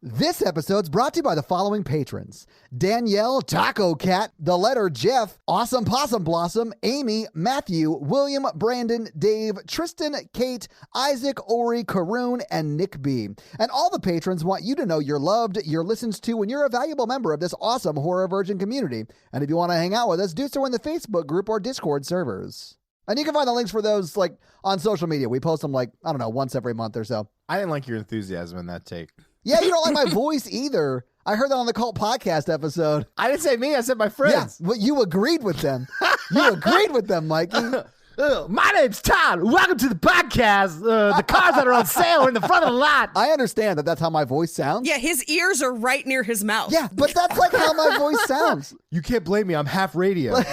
This episode's brought to you by the following patrons: Danielle, Taco Cat, The Letter Jeff, Awesome Possum Blossom, Amy, Matthew, William, Brandon, Dave, Tristan, Kate, Isaac, Ori, Karoon, and Nick B. And all the patrons want you to know you're loved, you're listened to, and you're a valuable member of this awesome Horror Virgin community. And if you want to hang out with us, do so in the Facebook group or Discord servers. And you can find the links for those on social media. We post them once every month or so. I didn't like your enthusiasm in that take. Yeah, you don't like my voice either. I heard that on the Cult Podcast episode. I didn't say me, I said my friends. Yeah, well, you agreed with them. You agreed with them, Mikey. My name's Todd. Welcome to the podcast. The cars that are on sale are in the front of the lot. I understand that that's how my voice sounds. Yeah, his ears are right near his mouth. Yeah, but that's how my voice sounds. You can't blame me. I'm half radio. The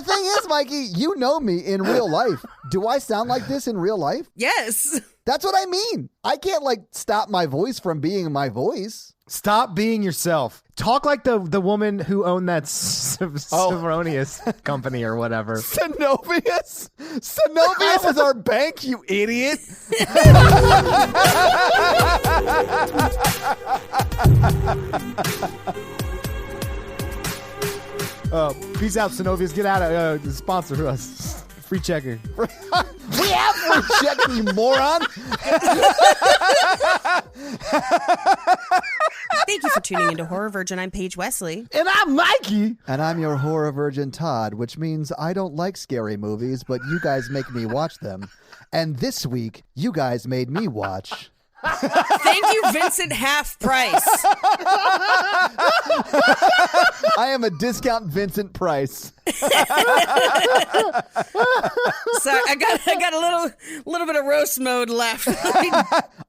thing is, Mikey, you know me in real life. Do I sound like this in real life? Yes. That's what I mean. I can't stop my voice from being my voice. Stop being yourself. Talk like the woman who owned that Sovronius company or whatever. Synovius? Synovius is our bank, you idiot. Peace out, Synovius. Get out of sponsor us. Free checker. We have free checker, you moron. Thank you for tuning into Horror Virgin. I'm Paige Wesley. And I'm Mikey. And I'm your horror virgin, Todd, which means I don't like scary movies, but you guys make me watch them. And this week, you guys made me watch... Thank you, Vincent Half Price. I am a discount Vincent Price. So I got a little bit of roast mode left.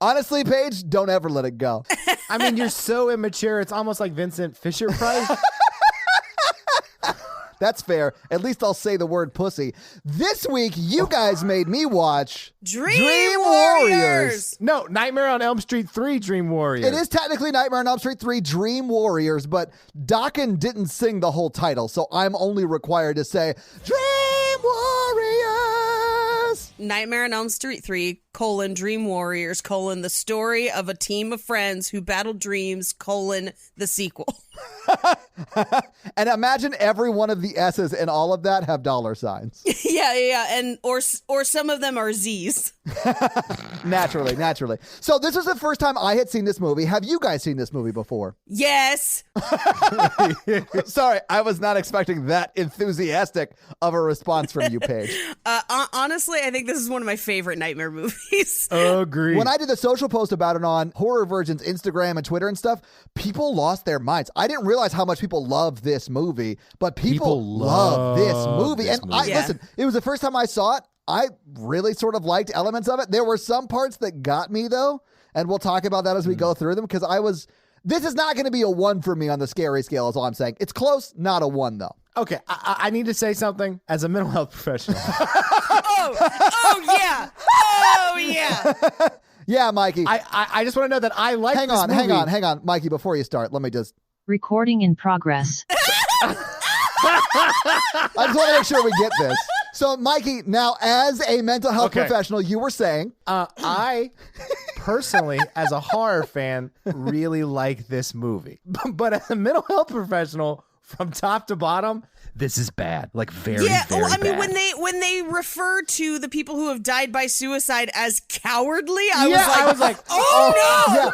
Honestly, Paige, don't ever let it go. I mean, you're so immature. It's almost like Vincent Fisher Price. That's fair. At least I'll say the word pussy. This week, you guys made me watch Dream Warriors. No, Nightmare on Elm Street 3 Dream Warriors. It is technically Nightmare on Elm Street 3 Dream Warriors, but Dokken didn't sing the whole title, so I'm only required to say Dream Warriors. Nightmare on Elm Street 3, Dream Warriors, the story of a team of friends who battle dreams, the sequel. And imagine every one of the S's in all of that have dollar signs. Yeah, and or some of them are Z's. Naturally. So this was the first time I had seen this movie. Have you guys seen this movie before? Yes. Sorry, I was not expecting that enthusiastic of a response from you, Paige. Honestly, I think this is one of my favorite nightmare movies. Agreed. When I did the social post about it on Horror Virgin's Instagram and Twitter and stuff, people lost their minds. I didn't realize how much people love this movie, but people love this movie. Listen, it was the first time I saw it. I really sort of liked elements of it. There were some parts that got me, though, and we'll talk about that as we go through them, because this is not going to be a 1 for me on the scary scale, is all I'm saying. It's close, not a 1, though. Okay, I need to say something as a mental health professional. Oh, yeah. Yeah, Mikey. I just want to know that I like this movie. Hang on. Mikey, before you start, let me just... Recording in progress. I just want to make sure we get this. So, Mikey, now as a mental health professional, you were saying... I personally, as a horror fan, really like this movie. But as a mental health professional, from top to bottom, this is bad. Very bad. bad. When they refer to the people who have died by suicide as cowardly, I was like, oh no!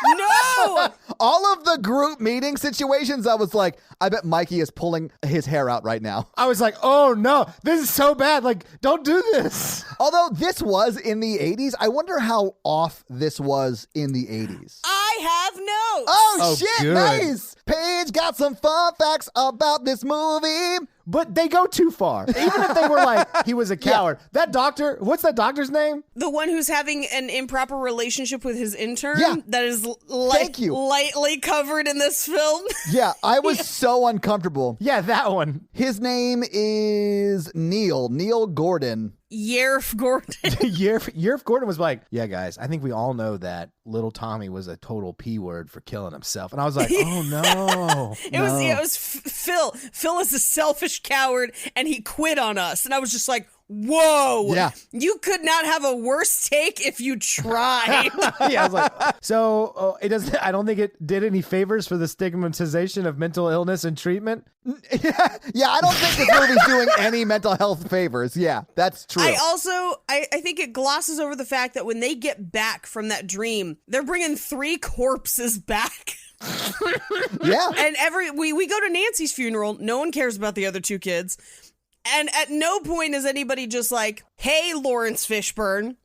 No! All of the group meeting situations, I was like, I bet Mikey is pulling his hair out right now. I was like, oh no, this is so bad. Don't do this. Although this was in the 80s, I wonder how off this was in the 80s. I have notes. Oh shit, good. Nice. Paige got some fun facts about this movie. But they go too far. Even if they were like, he was a coward. Yeah. That doctor, what's that doctor's name? The one who's having an improper relationship with his intern. Yeah. That is lightly covered in this film. Yeah, I was so uncomfortable. Yeah, that one. His name is Neil Gordon. Yerf Gordon. Yerf Gordon was like, yeah, guys, I think we all know that little Tommy was a total P word for killing himself. And I was like, oh, no. It was Phil. Phil is a selfish coward, and he quit on us. And I was just like, whoa. Yeah. You could not have a worse take if you tried. Yeah, I was like, so it doesn't. I don't think it did any favors for the stigmatization of mental illness and treatment. Yeah, I don't think this movie's doing any mental health favors. Yeah, that's true. I think it glosses over the fact that when they get back from that dream, they're bringing 3 corpses back. Yeah. And we go to Nancy's funeral. No one cares about the other 2 kids. And at no point is anybody just like, hey, Lawrence Fishburne,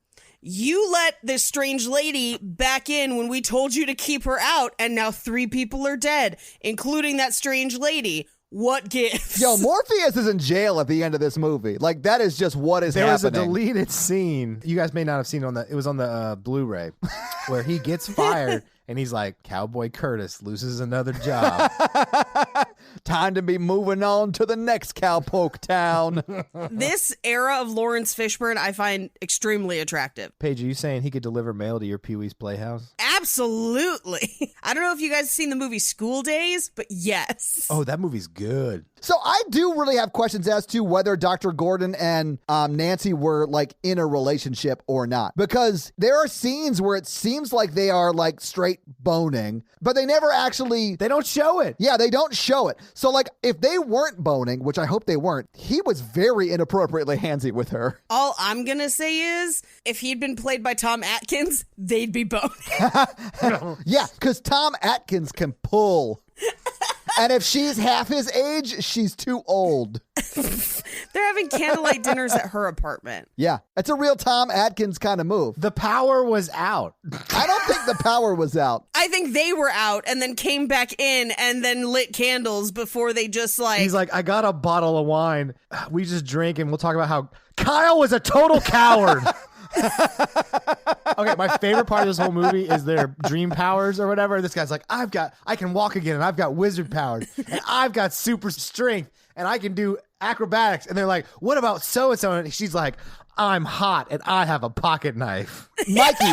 you let this strange lady back in when we told you to keep her out, and now 3 people are dead, including that strange lady. What gives? Yo, Morpheus is in jail at the end of this movie. Like, that is just what is There was a happening. deleted scene. You guys may not have seen it was on the Blu-ray, where he gets fired and he's like, Cowboy Curtis loses another job. Time to be moving on to the next cowpoke town. This era of Lawrence Fishburne I find extremely attractive. Paige, are you saying he could deliver mail to your Pee-wee's Playhouse? Absolutely. I don't know if you guys have seen the movie School Days, but yes. Oh, that movie's good. So I do really have questions as to whether Dr. Gordon and Nancy were like in a relationship or not, because there are scenes where it seems like they are like straight boning, but they never actually. They don't show it. Yeah, they don't show it. So like if they weren't boning, which I hope they weren't, he was very inappropriately handsy with her. All I'm going to say is if he'd been played by Tom Atkins, they'd be boning. Yeah, because Tom Atkins can pull. And if she's half his age, she's too old. They're having candlelight dinners at her apartment. Yeah, it's a real Tom Atkins kind of move. The power was out. I don't think the power was out. I think they were out and then came back in and then lit candles before they just like... He's like, I got a bottle of wine. We just drink and we'll talk about how Kyle was a total coward. Okay, my favorite part of this whole movie is their dream powers or whatever. This guy's like, I can walk again, and I've got wizard powers, and I've got super strength, and I can do acrobatics. And they're like, what about so-and-so? And she's like, I'm hot, and I have a pocket knife. Mikey,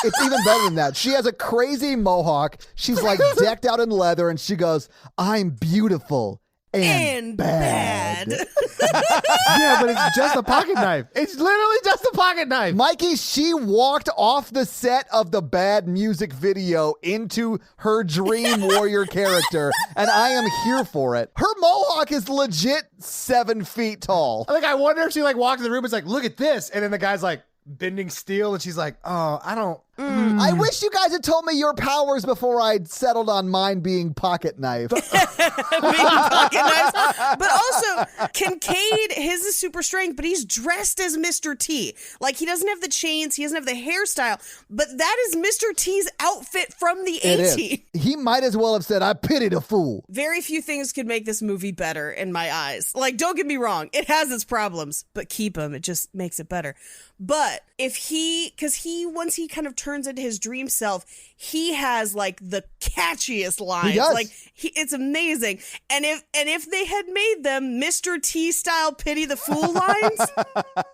it's even better than that. She has a crazy mohawk. She's like decked out in leather, and she goes, I'm beautiful. And bad. Yeah, but it's just a pocket knife. It's literally just a pocket knife. Mikey, she walked off the set of the Bad music video into her dream warrior character, and I am here for it. Her mohawk is legit 7 feet tall. Like, I wonder if she like walked in the room and is like, look at this. And then the guy's like bending steel, and she's like, oh, I don't. I wish you guys had told me your powers before I settled on mine being pocket knife. Being pocket knives. But also, Kincaid, his is super strength, but he's dressed as Mr. T. Like, he doesn't have the chains, he doesn't have the hairstyle, but that is Mr. T's outfit from the It is. 80s. He might as well have said, I pity the fool. Very few things could make this movie better in my eyes. Like, don't get me wrong, it has its problems, but keep them. It just makes it better. But because once he kind of turns into his dream self, he has like the catchiest lines. He does. Like it's amazing. And if they had made them Mr. T style pity the fool lines,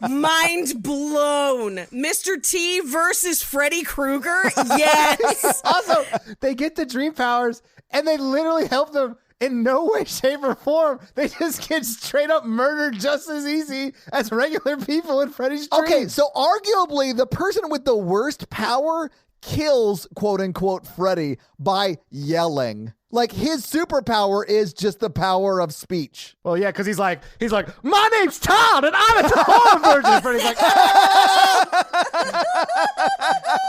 mind blown. Mr. T versus Freddy Krueger. Yes. Also, they get the dream powers and they literally help them in no way, shape, or form. They just get straight up murdered just as easy as regular people in Freddy's dreams. Okay, so arguably the person with the worst power kills, quote unquote, Freddy by yelling. Like, his superpower is just the power of speech. Well, yeah, because he's like, my name's Todd, and I'm a horror version of Freddy's like,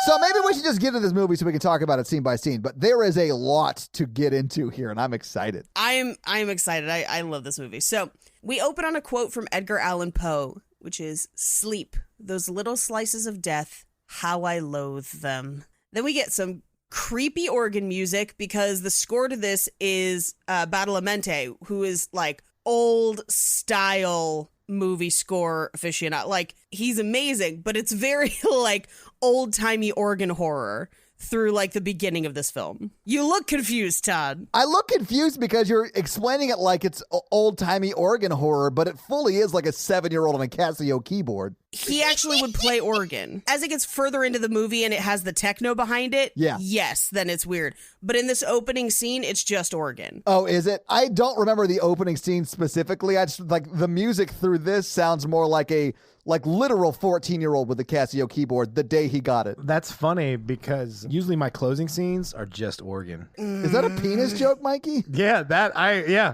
So maybe we should just get into this movie so we can talk about it scene by scene. But there is a lot to get into here, and I'm excited. I'm excited. I love this movie. So we open on a quote from Edgar Allan Poe, which is, sleep, those little slices of death, how I loathe them. Then we get some creepy organ music because the score to this is Badalamenti, who is like old style movie score aficionado. Like, he's amazing, but it's very like old timey organ horror through like the beginning of this film. You look confused, Todd. I look confused because you're explaining it like it's old timey organ horror, but it fully is like a 7-year-old on a Casio keyboard. he actually would play organ. As it gets further into the movie and it has the techno behind it, yes, then it's weird. But in this opening scene, it's just organ. Oh, is it? I don't remember the opening scene specifically. I just like the music through this sounds more like a literal 14-year-old with a Casio keyboard the day he got it. That's funny because usually my closing scenes are just organ. Is that a penis joke, Mikey? Yeah,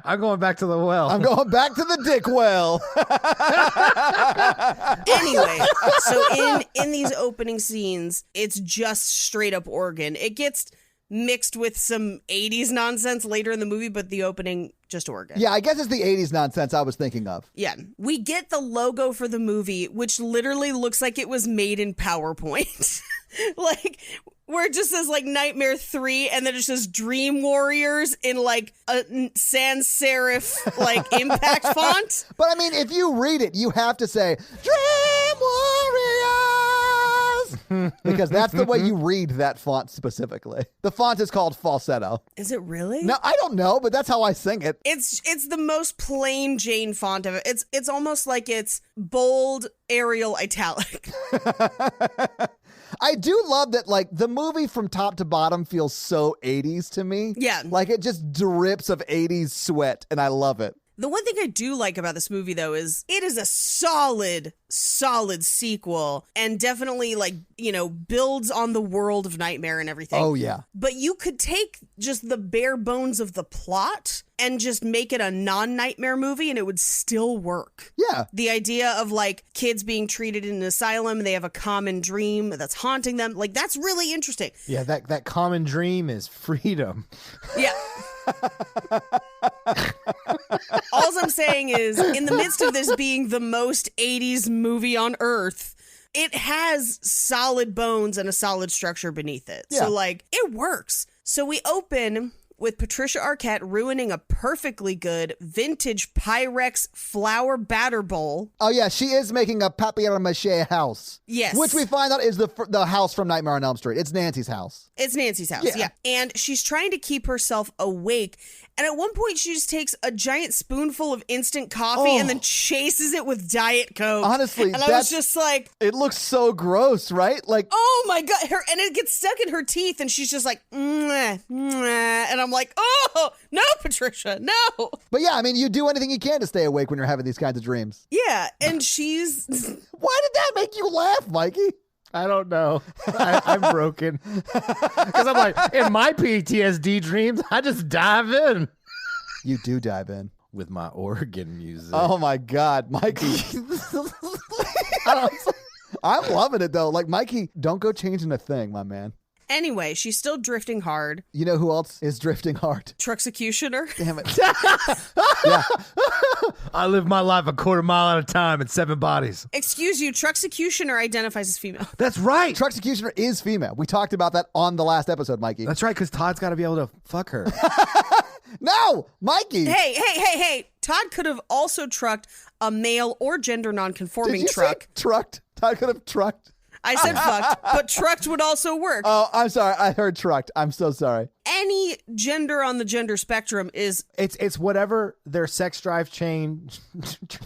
I'm going back to the well. I'm going back to the dick well. Anyway, so in these opening scenes, it's just straight up organ. It gets mixed with some 80s nonsense later in the movie, but the opening, just organ. Yeah, I guess it's the 80s nonsense I was thinking of. Yeah. We get the logo for the movie, which literally looks like it was made in PowerPoint. Like, where it just says, like, Nightmare 3, and then it just says Dream Warriors in, like, a sans serif, like, impact font. But, I mean, if you read it, you have to say, Dream Warriors! Because that's the way you read that font specifically. The font is called falsetto. Is it really? No, I don't know, but that's how I sing it. It's the most plain Jane font of it. It's almost like it's bold Arial italic. I do love that, like, the movie from top to bottom feels so 80s to me. Yeah. Like, it just drips of 80s sweat, and I love it. The one thing I do like about this movie, though, is it is a solid sequel and definitely, like, you know, builds on the world of Nightmare and everything. Oh, yeah. But you could take just the bare bones of the plot and just make it a non-Nightmare movie and it would still work. Yeah. The idea of, like, kids being treated in an asylum and they have a common dream that's haunting them, like, that's really interesting. Yeah, that common dream is freedom. Yeah. All I'm saying is, in the midst of this being the most 80s movie on earth, it has solid bones and a solid structure beneath it. Yeah. So, like, it works. So we open with Patricia Arquette ruining a perfectly good vintage Pyrex flour batter bowl. Oh, yeah, she is making a papier-mâché house. Yes. Which we find out is the house from Nightmare on Elm Street. It's Nancy's house. It's Nancy's house, yeah. And she's trying to keep herself awake. And at one point, she just takes a giant spoonful of instant coffee and then chases it with Diet Coke. Honestly, and I was just like, it looks so gross, right? Like, oh my God. And it gets stuck in her teeth, and she's just like, mwah, mwah. And I'm like, oh, no, Patricia, no. But yeah, I mean, you do anything you can to stay awake when you're having these kinds of dreams. Yeah, and she's... Why did that make you laugh, Mikey? I don't know. I'm broken. Because I'm like, in my PTSD dreams, I just dive in. You do dive in. With my organ music. Oh my God, Mikey. I'm loving it though. Like, Mikey, don't go changing a thing, my man. Anyway, she's still drifting hard. You know who else is drifting hard? Truxecutioner. Damn it. Yeah. I live my life a quarter mile at a time in 7 bodies. Excuse you, Truxecutioner identifies as female. That's right. Truxecutioner is female. We talked about that on the last episode, Mikey. That's right, because Todd's got to be able to fuck her. No, Mikey. Hey. Todd could have also trucked a male or gender nonconforming Did you truck. say trucked? Todd could have trucked. I said fucked, but trucked would also work. Oh, I'm sorry. I heard trucked. I'm so sorry. Any gender on the gender spectrum is... It's whatever their sex drive chain...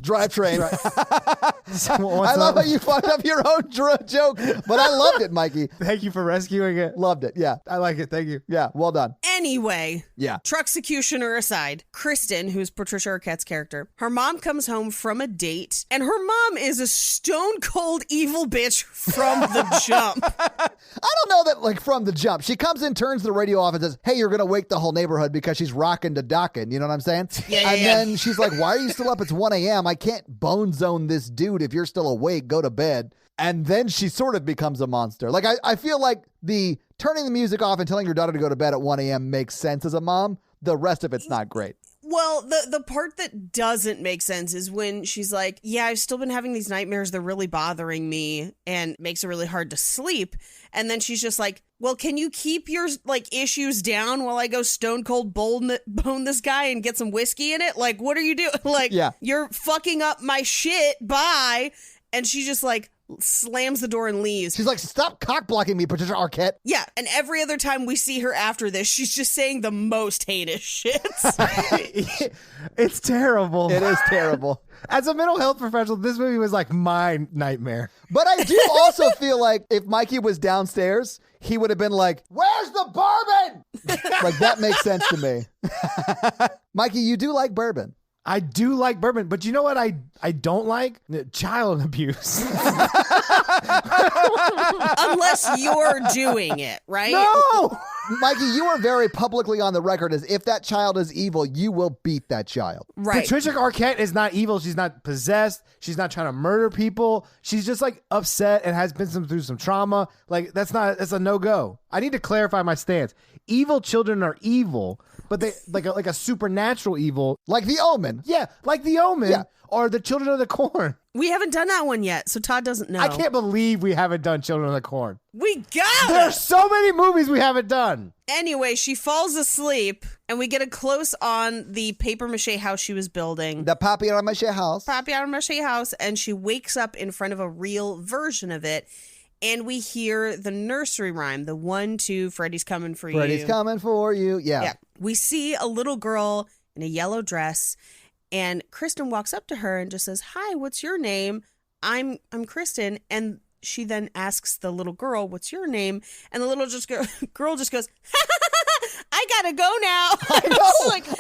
Drivetrain. I I love how you fucked up your own joke, but I loved it, Mikey. Thank you for rescuing it. Loved it. Yeah. I like it. Thank you. Yeah. Well done. Anyway, Yeah. Truxecutioner aside, Kristen, who's Patricia Arquette's character, her mom comes home from a date, and her mom is a stone cold evil bitch from the jump. I don't know that, like, from the jump. She comes in, turns the radio off, and says, hey, you're going to wake the whole neighborhood because she's rocking to Dokken. You know what I'm saying? Yeah. Then she's like, why are you still up? It's 1 a.m. I can't bone zone this dude. If you're still awake, go to bed. And then she sort of becomes a monster. Like, I feel like the turning the music off and telling your daughter to go to bed at 1 a.m. makes sense as a mom. The rest of it's not great. Well, the part that doesn't make sense is when she's like, yeah, I've still been having these nightmares. They're really bothering me and makes it really hard to sleep. And then she's just like, well, can you keep your, like, issues down while I go stone cold bone this guy and get some whiskey in it? Like, what are you doing? Like, Yeah. You're fucking up my shit. Bye. And she just, like, slams the door and leaves. She's like, stop cock blocking me, Patricia Arquette. Yeah, and every other time we see her after this, she's just saying the most heinous shit. It's terrible. It is terrible. As a mental health professional, this movie was like my nightmare. But I do also feel like if Mikey was downstairs, he would have been like, where's the bourbon? Like, that makes sense to me. Mikey, you do like bourbon. I do like bourbon, but you know what I don't like? Child abuse. Unless you're doing it, right? No! Mikey, you are very publicly on the record as if that child is evil, you will beat that child. Right. Patricia Arquette is not evil. She's not possessed. She's not trying to murder people. She's just like upset and has been through some trauma. Like that's a no-go. I need to clarify my stance. Evil children are evil, but they like a supernatural evil. Like The Omen. Yeah, like The Omen Yeah. or the Children of the Corn. We haven't done that one yet, so Todd doesn't know. I can't believe we haven't done Children of the Corn. We got There's it! so many movies we haven't done. Anyway, she falls asleep, and we get a close on the papier-mâché house she was building. The papier-mâché house. Papier-mâché house, and she wakes up in front of a real version of it, and we hear the nursery rhyme, the 1, 2, Freddy's coming for you. Freddy's coming for you. Yeah. We see a little girl in a yellow dress, and Kristen walks up to her and just says, "Hi, what's your name?" I'm Kristen. And she then asks the little girl, "What's your name?" And the little girl just goes, "I gotta go now."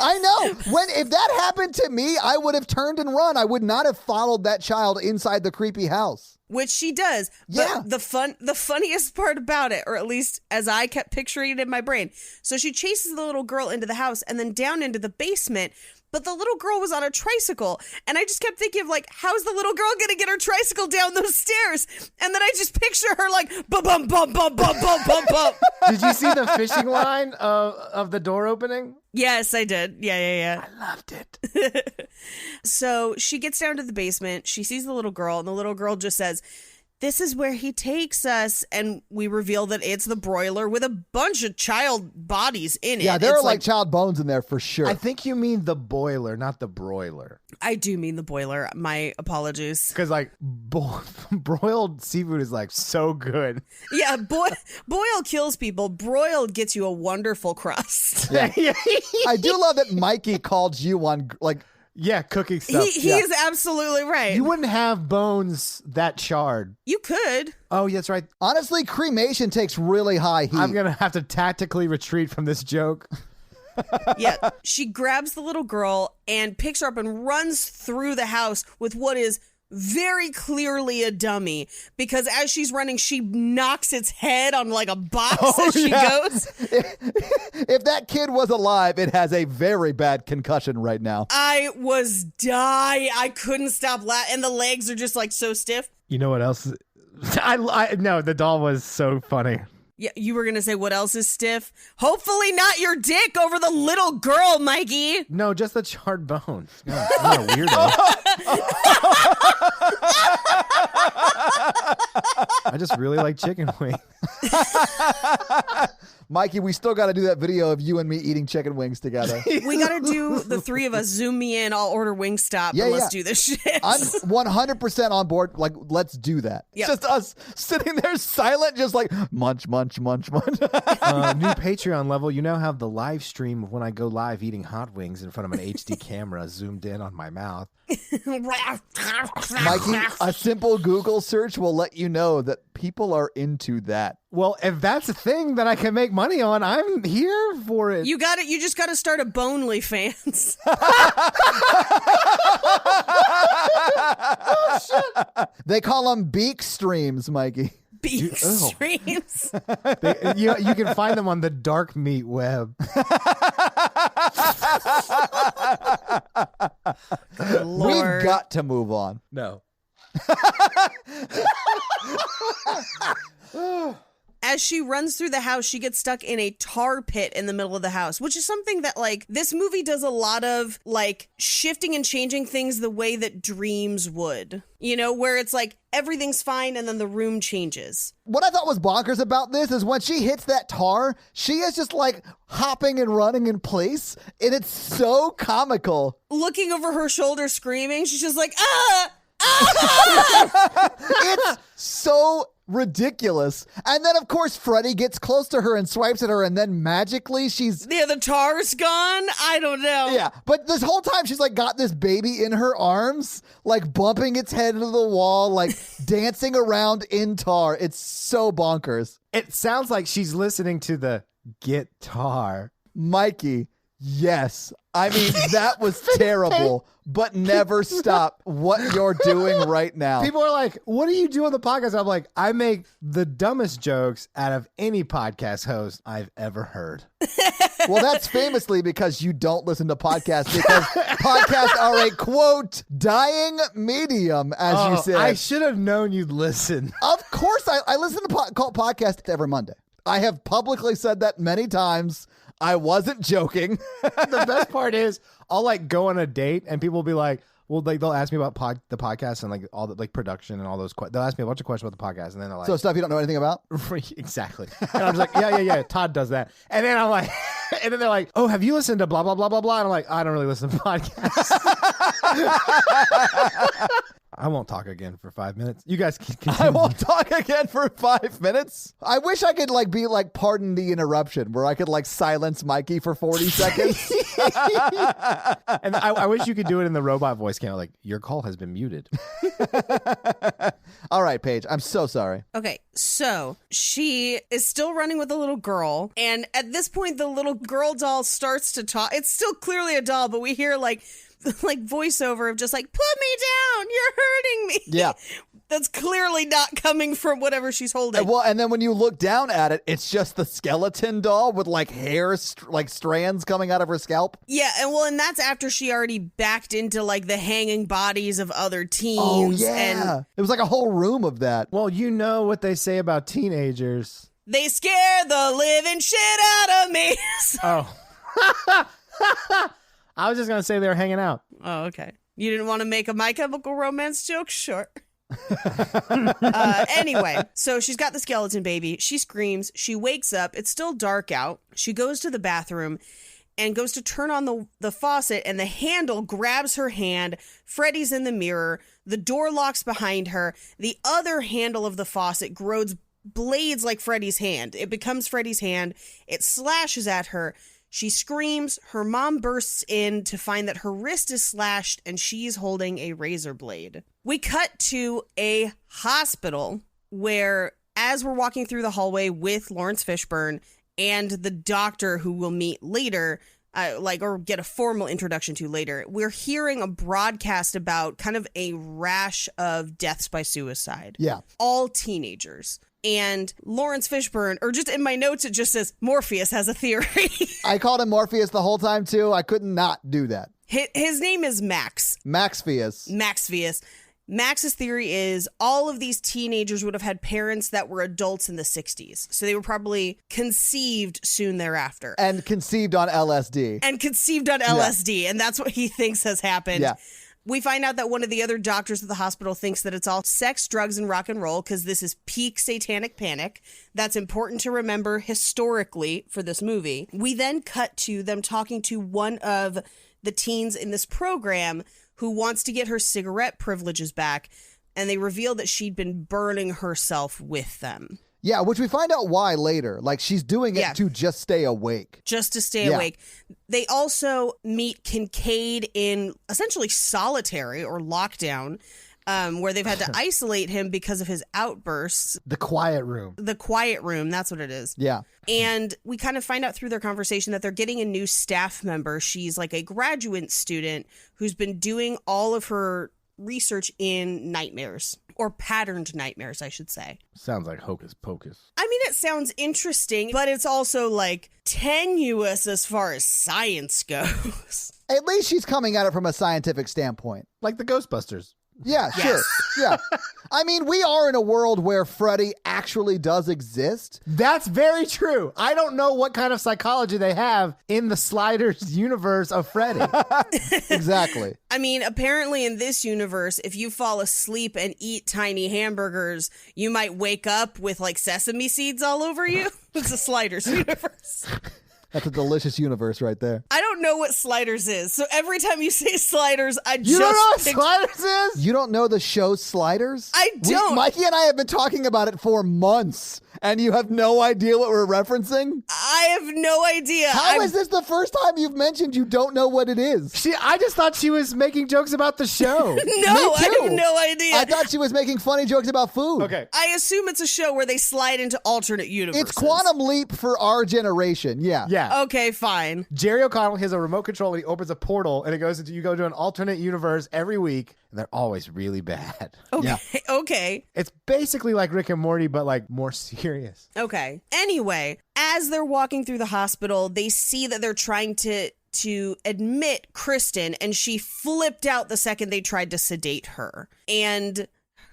I know. If that happened to me, I would have turned and run. I would not have followed that child inside the creepy house. Which she does. Yeah. But the funniest part about it, or at least as I kept picturing it in my brain. So she chases the little girl into the house and then down into the basement. But the little girl was on a tricycle. And I just kept thinking of like, how's the little girl going to get her tricycle down those stairs? And then I just picture her like, bum, bum, bum, bum, bum, bum, bum, bum. Did you see the fishing line of the door opening? Yes, I did. Yeah. I loved it. So she gets down to the basement. She sees the little girl, and the little girl just says, "This is where he takes us." And we reveal that it's the broiler with a bunch of child bodies in it. Yeah, there It's are like child bones in there for sure. I think you mean the boiler, not the broiler. I do mean the boiler. My apologies. Because like broiled seafood is like so good. Yeah, boil kills people. Broiled gets you a wonderful crust. I do love that Mikey called you on like. Yeah, cooking stuff. He is absolutely right. You wouldn't have bones that charred. You could. Oh, yeah, that's right. Honestly, cremation takes really high heat. I'm going to have to tactically retreat from this joke. Yeah, she grabs the little girl and picks her up and runs through the house with what is very clearly a dummy, because as she's running, she knocks its head on like a box as she goes. If that kid was alive, it has a very bad concussion right now. I was dying. I couldn't stop laughing, and the legs are just like so stiff. You know what else? No, the doll was so funny. Yeah, you were gonna say what else is stiff? Hopefully not your dick over the little girl, Mikey. No, just the charred bone. God, what a weirdo. I just really like chicken wings. Mikey, we still got to do that video of you and me eating chicken wings together. We gotta do the three of us. Zoom me in. I'll order Wingstop and let's do this shit. I'm 100% on board. Like, let's do that. Yep. Just us sitting there silent, just like munch, munch, munch, munch. New Patreon level, you now have the live stream of when I go live eating hot wings in front of an HD camera zoomed in on my mouth. Mikey, a simple Google search will let you know that people are into that. Well, if that's a thing that I can make money on, I'm here for it. You got it. You just got to start a Bonely fans. Oh, shit. They call them beak streams, Mikey. Beak streams. You can find them on the dark meat web. We've got to move on. No. As she runs through the house, she gets stuck in a tar pit in the middle of the house, which is something that, like, this movie does a lot of, like, shifting and changing things the way that Dreams would. You know, where it's like everything's fine and then the room changes. What I thought was bonkers about this is when she hits that tar, she is just like hopping and running in place, and it's so comical. Looking over her shoulder, screaming, she's just like, ah! It's so ridiculous. And then, of course, Freddy gets close to her and swipes at her, and then magically she's... Yeah, the tar's gone? I don't know. Yeah, but this whole time she's like got this baby in her arms, like bumping its head into the wall, like dancing around in tar. It's so bonkers. It sounds like she's listening to the guitar. Mikey, yes. I mean, that was terrible, but never stop what you're doing right now. People are like, what do you do on the podcast? I'm like, I make the dumbest jokes out of any podcast host I've ever heard. Well, that's famously because you don't listen to podcasts, because podcasts are a, quote, dying medium, as you said. I should have known you'd listen. Of course, I listen to podcasts every Monday. I have publicly said that many times. I wasn't joking. The best part is I'll like go on a date and people will be like, well, like they'll ask me about the podcast and like all the like production and all those. They'll ask me a bunch of questions about the podcast and then they're like, so stuff you don't know anything about? Exactly. And I'm just like, yeah. Todd does that. And then I'm like, and then they're like, oh, have you listened to blah, blah, blah, blah, blah? And I'm like, I don't really listen to podcasts. I won't talk again for 5 minutes. You guys can continue. I won't talk again for 5 minutes. I wish I could like be like, pardon the interruption, where I could like silence Mikey for 40 seconds. And I wish you could do it in the robot voice kind of like, your call has been muted. All right, Paige, I'm so sorry. Okay, so she is still running with the little girl, and at this point, the little girl doll starts to talk. It's still clearly a doll, but we hear like voiceover of just like, put me down, you're hurting me. Yeah. That's clearly not coming from whatever she's holding. Well, and then when you look down at it, it's just the skeleton doll with like hair, like strands coming out of her scalp. Yeah, and that's after she already backed into like the hanging bodies of other teens. Oh, yeah. It was like a whole room of that. Well, you know what they say about teenagers. They scare the living shit out of me. Oh. I was just going to say they were hanging out. Oh, okay. You didn't want to make a My Chemical Romance joke? Sure. Anyway, so she's got the skeleton baby. She screams. She wakes up. It's still dark out. She goes to the bathroom and goes to turn on the faucet, and the handle grabs her hand. Freddy's in the mirror. The door locks behind her. The other handle of the faucet grows blades like Freddy's hand. It becomes Freddy's hand. It slashes at her. She screams. Her mom bursts in to find that her wrist is slashed and she's holding a razor blade. We cut to a hospital where, as we're walking through the hallway with Lawrence Fishburne and the doctor who we'll meet later, or get a formal introduction to later, we're hearing a broadcast about kind of a rash of deaths by suicide. Yeah. All teenagers. And Lawrence Fishburne, or just in my notes, it just says Morpheus has a theory. I called him Morpheus the whole time, too. I could not do that. His name is Max. Maxpheus. Max's theory is all of these teenagers would have had parents that were adults in the 60s. So they were probably conceived soon thereafter. And conceived on LSD. Yeah. And that's what he thinks has happened. Yeah. We find out that one of the other doctors at the hospital thinks that it's all sex, drugs, and rock and roll because this is peak satanic panic. That's important to remember historically for this movie. We then cut to them talking to one of the teens in this program who wants to get her cigarette privileges back, and they reveal that she'd been burning herself with them. Yeah, which we find out why later. Like, she's doing it to just stay awake. Just to stay awake. They also meet Kincaid in essentially solitary or lockdown, where they've had to isolate him because of his outbursts. The quiet room. That's what it is. Yeah. And we kind of find out through their conversation that they're getting a new staff member. She's like a graduate student who's been doing all of her research in nightmares, or patterned nightmares, I should say. Sounds like hocus pocus. I mean, it sounds interesting, but it's also like tenuous as far as science goes. At least she's coming at it from a scientific standpoint. Like the Ghostbusters. Yeah, Yes. sure. Yeah. I mean, we are in a world where Freddy actually does exist. That's very true. I don't know what kind of psychology they have in the Sliders universe of Freddy. Exactly. I mean, apparently in this universe, if you fall asleep and eat tiny hamburgers, you might wake up with like sesame seeds all over you. It's a Sliders universe. That's a delicious universe right there. I don't don't know what Sliders is. So every time you say Sliders, You don't know what Sliders is? You don't know the show Sliders? I don't. Mikey and I have been talking about it for months, and you have no idea what we're referencing? I have no idea. How is this the first time you've mentioned you don't know what it is? I just thought she was making jokes about the show. No, I have no idea. I thought she was making funny jokes about food. Okay. I assume it's a show where they slide into alternate universes. It's Quantum Leap for our generation. Yeah. Yeah. Okay, fine. Jerry O'Connell has a remote control and he opens a portal and it goes into, you go to an alternate universe every week and they're always really bad. Okay. Yeah. Okay. It's basically like Rick and Morty, but like more serious. Okay. Anyway, as they're walking through the hospital, they see that they're trying to admit Kristen, and she flipped out the second they tried to sedate her. And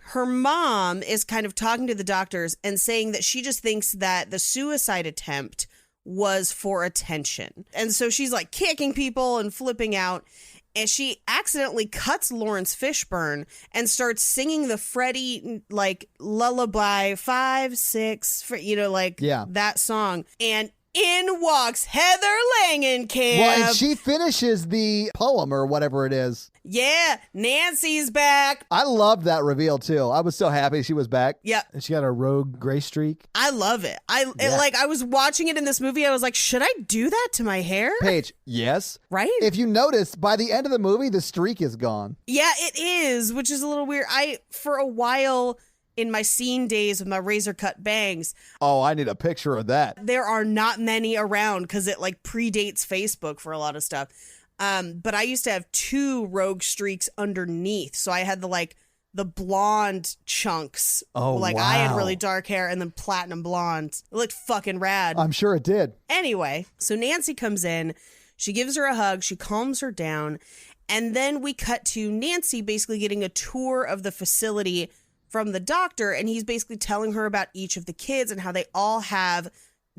her mom is kind of talking to the doctors and saying that she just thinks that the suicide attempt was for attention. And so she's like kicking people and flipping out. And she accidentally cuts Lawrence Fishburne and starts singing the Freddie, like, lullaby 5, 6, that song. And in walks Heather Langenkamp. Well, and she finishes the poem or whatever it is. Yeah, Nancy's back. I loved that reveal, too. I was so happy she was back. Yep. And she got a rogue gray streak. I love it. I was watching it in this movie. I was like, should I do that to my hair? Paige, yes. Right? If you notice, by the end of the movie, the streak is gone. Yeah, it is, which is a little weird. For a while in my scene days with my razor cut bangs, Oh, I need a picture of that. there are not many around because it like predates Facebook for a lot of stuff. But I used to have 2 rogue streaks underneath. So I had the blonde chunks. Oh, I had wow. really dark hair and then platinum blonde. It looked fucking rad. I'm sure it did. Anyway, so Nancy comes in, she gives her a hug, she calms her down, and then we cut to Nancy basically getting a tour of the facility from the doctor, and he's basically telling her about each of the kids and how they all have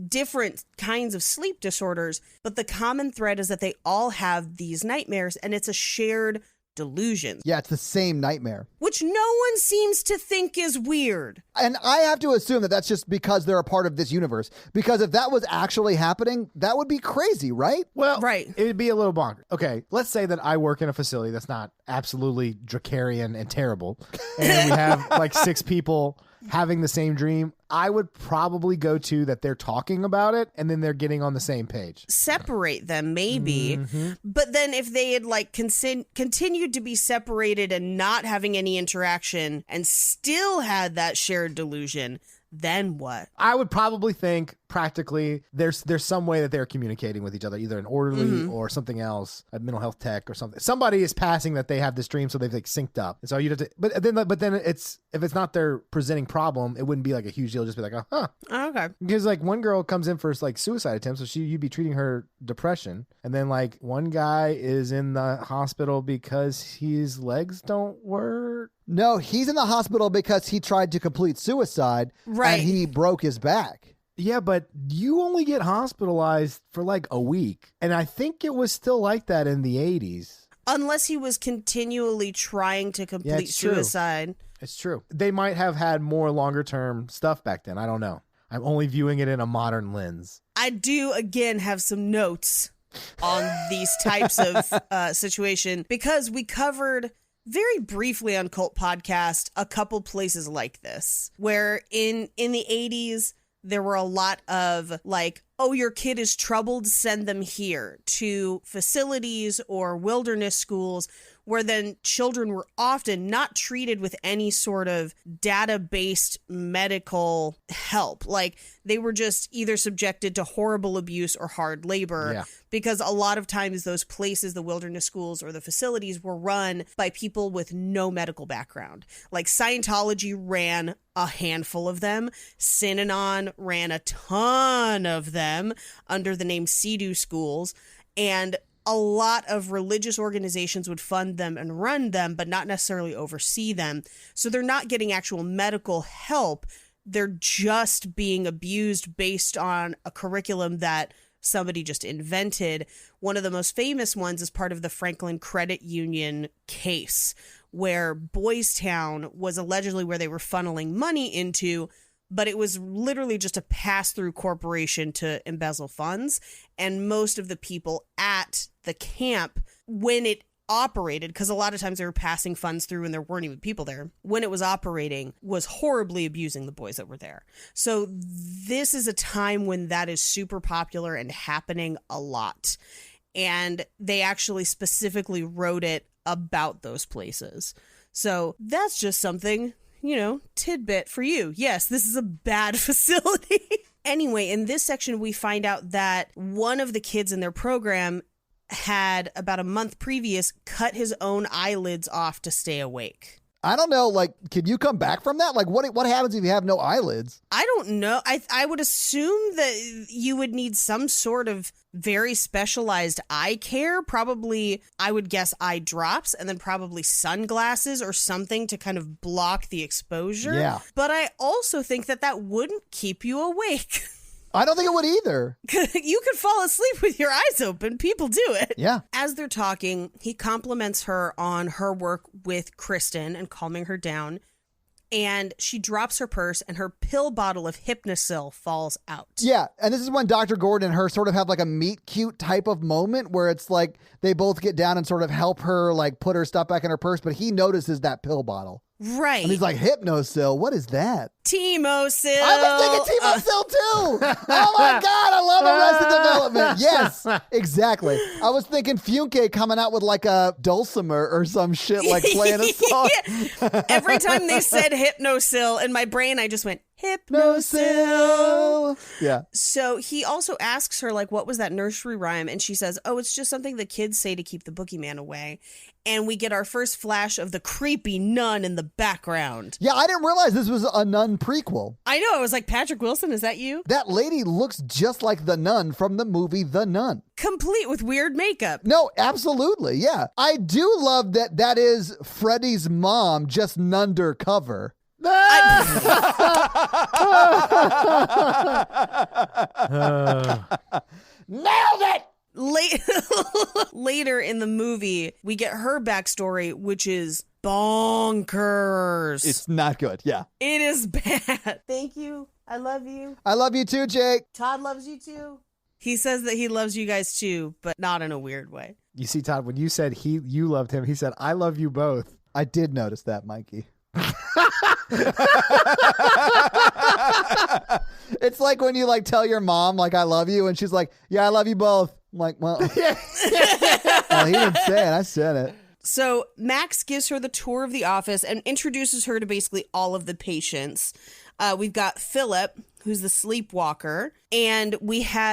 different kinds of sleep disorders, but the common thread is that they all have these nightmares, and it's a shared delusion. Yeah, it's the same nightmare. Which no one seems to think is weird. And I have to assume that that's just because they're a part of this universe. Because if that was actually happening, that would be crazy, right? Well, Right. It'd be a little bonkers. Okay, let's say that I work in a facility that's not absolutely dracarian and terrible, and we have like 6 people having the same dream. I would probably go to that they're talking about it and then they're getting on the same page. Separate them, maybe. But then if they had like continued to be separated and not having any interaction and still had that shared delusion, then what? I would probably think practically there's some way that they're communicating with each other, either an orderly or something else, a mental health tech or something. Somebody is passing that they have this dream, so they've like synced up. And so you have to, but then it's, if it's not their presenting problem, it wouldn't be like a huge deal. Just be like, oh, huh. Okay. Because like one girl comes in for like suicide attempts, so you'd be treating her depression, and then like one guy is in the hospital because his legs don't work. No, he's in the hospital because he tried to complete suicide. Right. And he broke his back. Yeah, but you only get hospitalized for like a week, and I think it was still like that in the 80s. Unless he was continually trying to complete it's true. suicide. It's true. They might have had more longer term stuff back then. I don't know. I'm only viewing it in a modern lens. I do, again, have some notes on these types of situation because we covered very briefly on Cult Podcast a couple places like this, where in the 80s, there were a lot of like, oh, your kid is troubled, send them here, to facilities or wilderness schools, where then children were often not treated with any sort of data-based medical help. Like they were just either subjected to horrible abuse or hard labor, because a lot of times those places, the wilderness schools or the facilities, were run by people with no medical background. Like Scientology ran a handful of them. Synanon ran a ton of them under the name Sea-Doo schools, and a lot of religious organizations would fund them and run them, but not necessarily oversee them. So they're not getting actual medical help. They're just being abused based on a curriculum that somebody just invented. One of the most famous ones is part of the Franklin Credit Union case, where Boys Town was allegedly where they were funneling money into, but it was literally just a pass-through corporation to embezzle funds. And most of the people at the camp, when it operated, because a lot of times they were passing funds through and there weren't even people there, when it was operating, was horribly abusing the boys that were there. So this is a time when that is super popular and happening a lot. And they actually specifically wrote it about those places. So that's just something, tidbit for you. Yes, this is a bad facility. Anyway, in this section, we find out that one of the kids in their program had about a month previous cut his own eyelids off to stay awake. I don't know, can you come back from that? What happens if you have no eyelids? I don't know. I would assume that you would need some sort of very specialized eye care. Probably, I would guess eye drops and then probably sunglasses or something to kind of block the exposure. Yeah. But I also think that wouldn't keep you awake. I don't think it would either. You could fall asleep with your eyes open. People do it. Yeah. As they're talking, he compliments her on her work with Kristen and calming her down. And she drops her purse and her pill bottle of Hypnosil falls out. Yeah. And this is when Dr. Gordon and her sort of have like a meet cute type of moment where it's like they both get down and sort of help her put her stuff back in her purse. But he notices that pill bottle. Right. And he's like, Hypnosil, what is that? Timosil. I was thinking Timosil too. Oh my God, I love Arrested Development. Yes, exactly. I was thinking Funke coming out with like a dulcimer or some shit, playing a song. Every time they said Hypnosil in my brain, I just went, Hypnosil. Yeah. So he also asks her, what was that nursery rhyme? And she says, oh, it's just something the kids say to keep the boogeyman away. And we get our first flash of the creepy nun in the background. Yeah, I didn't realize this was a nun prequel. I know. I was like, Patrick Wilson, is that you? That lady looks just like the nun from the movie The Nun. Complete with weird makeup. No, absolutely. Yeah. I do love that is Freddy's mom, just undercover. Nailed it! Later in the movie, we get her backstory, which is bonkers. It's not good. Yeah. It is bad. Thank you. I love you. I love you too, Jake. Todd loves you too. He says that he loves you guys too, but not in a weird way. You see, Todd, when you said you loved him, he said, I love you both. I did notice that, Mikey. It's like when you tell your mom I love you and she's like, yeah, I love you both. I'm like, well, well, he didn't say it. I said it. So Max gives her the tour of the office and introduces her to basically all of the patients. We've got Philip, who's the sleepwalker, and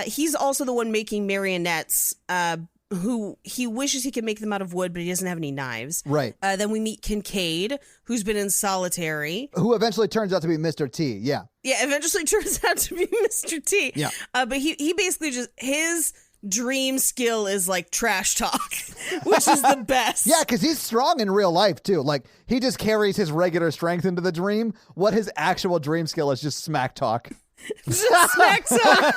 he's also the one making marionettes, who he wishes he could make them out of wood, but he doesn't have any knives. Right. Then we meet Kincaid, who's been in solitary. Who eventually turns out to be Mr. T. Yeah. Yeah, eventually turns out to be Mr. T. Yeah. But he basically his dream skill is trash talk, which is the best. Yeah, because he's strong in real life, too. He just carries his regular strength into the dream. What his actual dream skill is just smack talk. Just smack talk.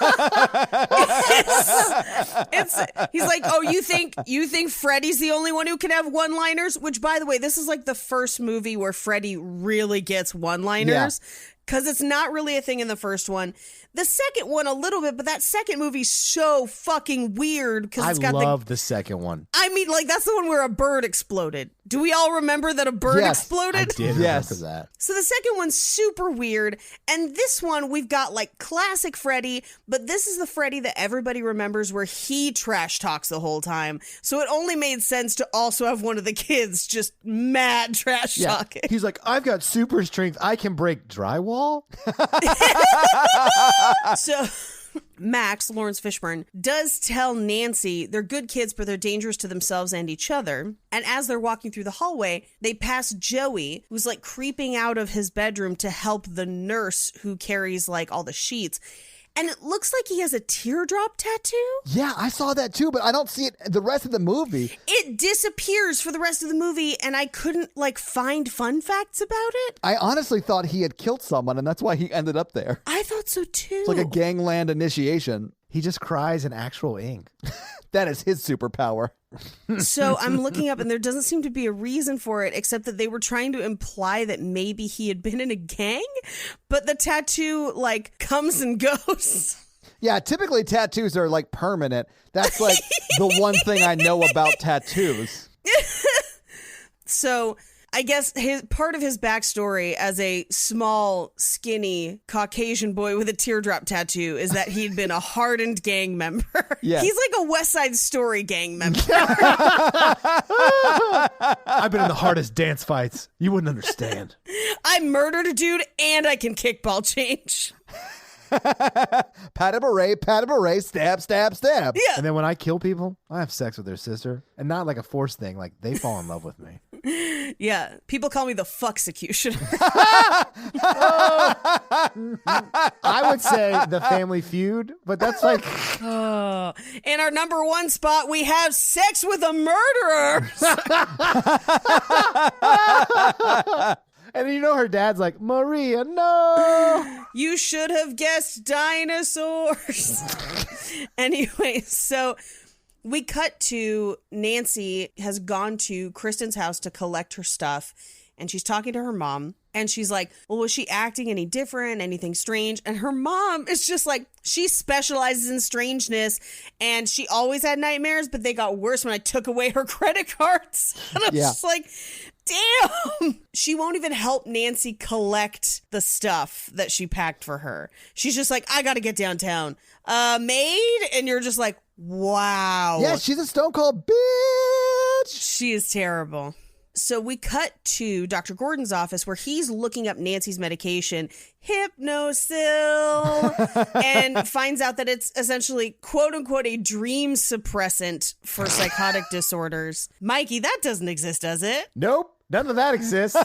He's like, oh, you think Freddy's the only one who can have one-liners? Which, by the way, this is the first movie where Freddy really gets one-liners. Because it's not really a thing in the first one. The second one, a little bit, but that second movie's so fucking weird. Because it's got the second one. I mean, that's the one where a bird exploded. Do we all remember that a bird exploded? I did remember that. So the second one's super weird. And this one, we've got classic Freddy, but this is the Freddy that everybody remembers where he trash talks the whole time. So it only made sense to also have one of the kids just mad trash talking. He's like, I've got super strength. I can break drywall. So Max, Lawrence Fishburne, does tell Nancy they're good kids, but they're dangerous to themselves and each other. And as they're walking through the hallway, they pass Joey, who's creeping out of his bedroom to help the nurse who carries all the sheets. And it looks like he has a teardrop tattoo. Yeah, I saw that too, but I don't see it the rest of the movie. It disappears for the rest of the movie, and I couldn't find fun facts about it. I honestly thought he had killed someone, and that's why he ended up there. I thought so too. It's like a gangland initiation. He just cries in actual ink. That is his superpower. So I'm looking up and there doesn't seem to be a reason for it except that they were trying to imply that maybe he had been in a gang, but the tattoo like comes and goes. Yeah, typically tattoos are like permanent. That's like the one thing I know about tattoos. So I guess part of his backstory as a small, skinny Caucasian boy with a teardrop tattoo is that he'd been a hardened gang member. Yes. He's like a West Side Story gang member. I've been in the hardest dance fights. You wouldn't understand. I murdered a dude and I can kickball change. Pat a beret, stab, stab, stab. Yeah. And then when I kill people, I have sex with their sister. And not like a forced thing. Like, they fall in love with me. Yeah. People call me the fucksecutioner. I would say the Family Feud, but that's like... In our number one spot, we have sex with a murderer. And you know her dad's like, Maria, no. You should have guessed dinosaurs. Anyway, so we cut to Nancy has gone to Kristen's house to collect her stuff. And she's talking to her mom. And she's like, well, was she acting any different? Anything strange? And her mom is just like, she specializes in strangeness. And she always had nightmares, but they got worse when I took away her credit cards. And I'm just like, damn. She won't even help Nancy collect the stuff that she packed for her. She's just like, I got to get downtown. Maid? And you're just like, wow. Yeah, she's a stone cold bitch. She is terrible. So we cut to Dr. Gordon's office where he's looking up Nancy's medication, Hypnosil, and finds out that it's essentially, quote unquote, a dream suppressant for psychotic disorders. Mikey, that doesn't exist, does it? Nope. None of that exists.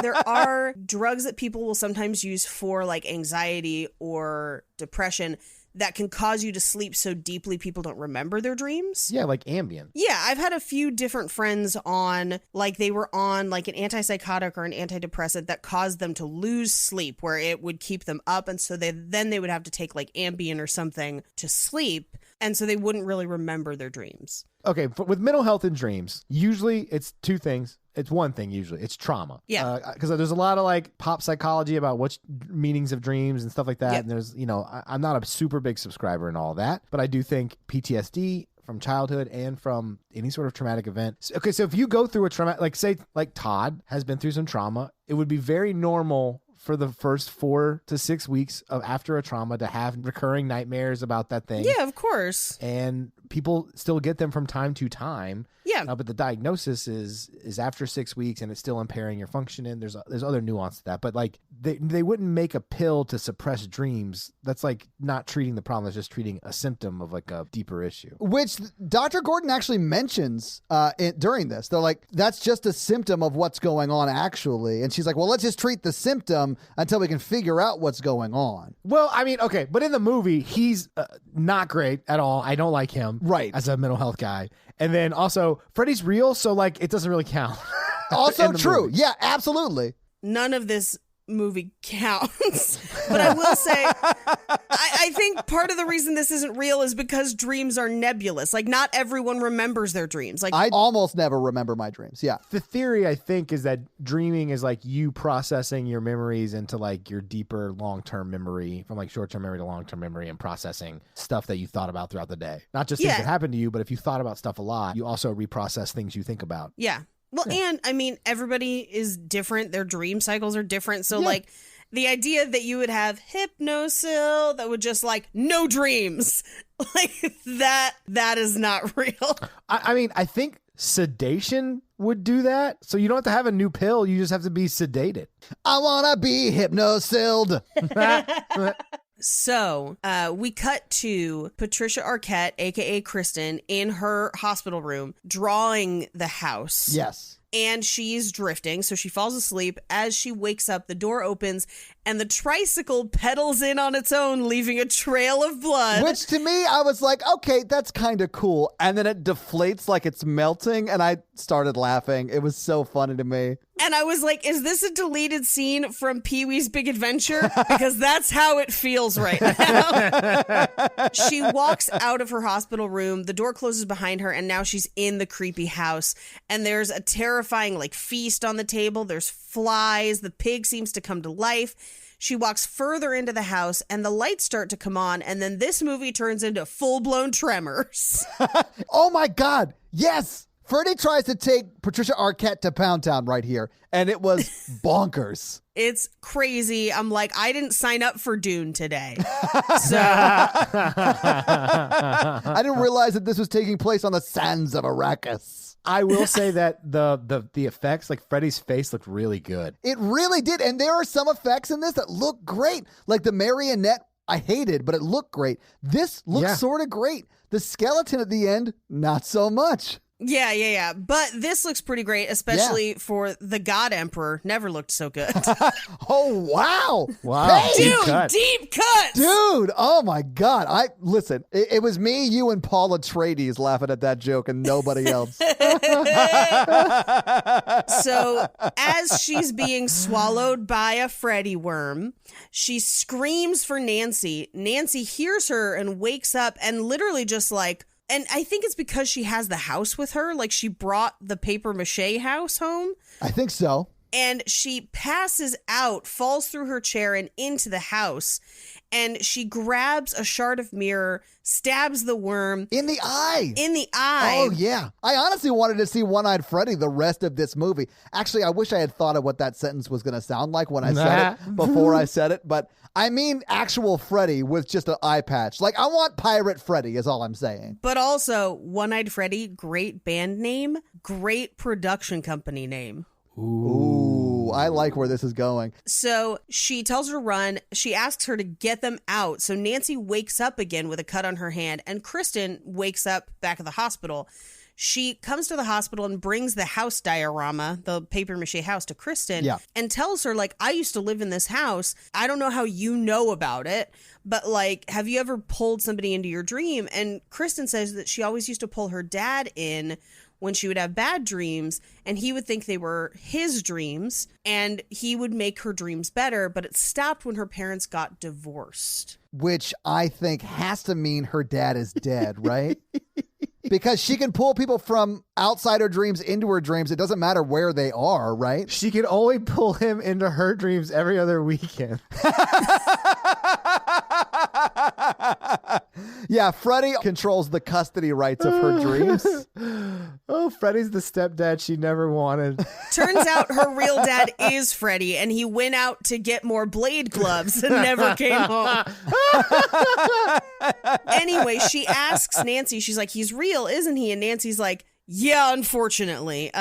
There are drugs that people will sometimes use for like anxiety or depression that can cause you to sleep so deeply people don't remember their dreams. Yeah, like Ambien. Yeah, I've had a few different friends on, like they were on like an antipsychotic or an antidepressant that caused them to lose sleep where it would keep them up. And so they would have to take like Ambien or something to sleep. And so they wouldn't really remember their dreams. Okay, with mental health and dreams, usually it's two things. It's one thing usually. It's trauma. Yeah. Because there's a lot of like pop psychology about what meanings of dreams and stuff like that. Yep. And there's, I'm not a super big subscriber in all that, but I do think PTSD from childhood and from any sort of traumatic event. Okay, so if you go through a trauma, like say like Todd has been through some trauma, it would be very normal for the first 4 to 6 weeks of after a trauma to have recurring nightmares about that thing. Yeah, of course. And people still get them from time to time. Yeah. But the diagnosis is after 6 weeks and it's still impairing your functioning. There's other nuance to that. But like they wouldn't make a pill to suppress dreams. That's like not treating the problem. That's just treating a symptom of like a deeper issue. Which Dr. Gordon actually mentions during this. They're like, that's just a symptom of what's going on actually. And she's like, well, let's just treat the symptom until we can figure out what's going on. Well, I mean, okay. But in the movie, he's not great at all. I don't like him. Right. As a mental health guy. And then also, Freddy's real, so like it doesn't really count. Also true. Yeah, absolutely. None of this movie counts. But I will say, I think part of the reason this isn't real is because dreams are nebulous. Like, not everyone remembers their dreams. Like, I almost never remember my dreams. Yeah. The theory, I think, is that dreaming is like you processing your memories into like your deeper long-term memory, from like short-term memory to long-term memory, and processing stuff that you thought about throughout the day. Not just things that happened to you, but if you thought about stuff a lot, you also reprocess things you think about. Yeah. Well, and I mean, everybody is different. Their dream cycles are different. So like the idea that you would have Hypnosil that would just like no dreams, like that is not real. I mean, I think sedation would do that. So you don't have to have a new pill. You just have to be sedated. I want to be hypnosiled. So we cut to Patricia Arquette, a.k.a. Kristen, in her hospital room drawing the house. Yes. And she's drifting, so she falls asleep. As she wakes up, the door opens, and the tricycle pedals in on its own, leaving a trail of blood. Which to me, I was like, okay, that's kind of cool. And then it deflates like it's melting, and I started laughing. It was so funny to me. And I was like, is this a deleted scene from Pee-wee's Big Adventure? Because that's how it feels right now. She walks out of her hospital room. The door closes behind her, and now she's in the creepy house. And there's a terrifying feast on the table. There's flies. The pig seems to come to life. She walks further into the house, and the lights start to come on, and then this movie turns into full-blown Tremors. Oh, my God. Yes. Freddy tries to take Patricia Arquette to Pound Town right here, and it was bonkers. It's crazy. I'm like, I didn't sign up for Dune today. So I didn't realize that this was taking place on the sands of Arrakis. I will say that the effects, like Freddy's face, looked really good. It really did. And there are some effects in this that look great. Like the marionette, I hated, but it looked great. This looks sort of great. The skeleton at the end, not so much. Yeah. But this looks pretty great, especially for the God Emperor. Never looked so good. Oh, wow. Wow. Hey, Dude, deep cuts. Dude, oh my God. Listen, it was me, you, and Paul Atreides laughing at that joke and nobody else. So as she's being swallowed by a Freddy worm, she screams for Nancy. Nancy hears her and wakes up and literally just and I think it's because she has the house with her. Like she brought the paper mache house home. I think so. And she passes out, falls through her chair and into the house. And she grabs a shard of mirror, stabs the worm. In the eye. Oh, yeah. I honestly wanted to see One-Eyed Freddy the rest of this movie. Actually, I wish I had thought of what that sentence was going to sound like when I said it before I said it. But I mean actual Freddy with just an eye patch. Like, I want Pirate Freddy is all I'm saying. But also, One-Eyed Freddy, great band name, great production company name. Ooh, I like where this is going. So she tells her to run. She asks her to get them out. So Nancy wakes up again with a cut on her hand, and Kristen wakes up back at the hospital. She comes to the hospital and brings the house diorama, the paper mache house, to Kristen and tells her, I used to live in this house. I don't know how you know about it, but have you ever pulled somebody into your dream? And Kristen says that she always used to pull her dad in when she would have bad dreams, and he would think they were his dreams, and he would make her dreams better, but it stopped when her parents got divorced. Which I think has to mean her dad is dead, right? Because she can pull people from outside her dreams into her dreams. It doesn't matter where they are, right? She can only pull him into her dreams every other weekend. Yeah, Freddy controls the custody rights of her dreams. Oh, Freddy's the stepdad she never wanted. Turns out her real dad is Freddy, and he went out to get more blade gloves and never came home. Anyway, she asks Nancy, she's like, he's real, isn't he? And Nancy's like, yeah, unfortunately.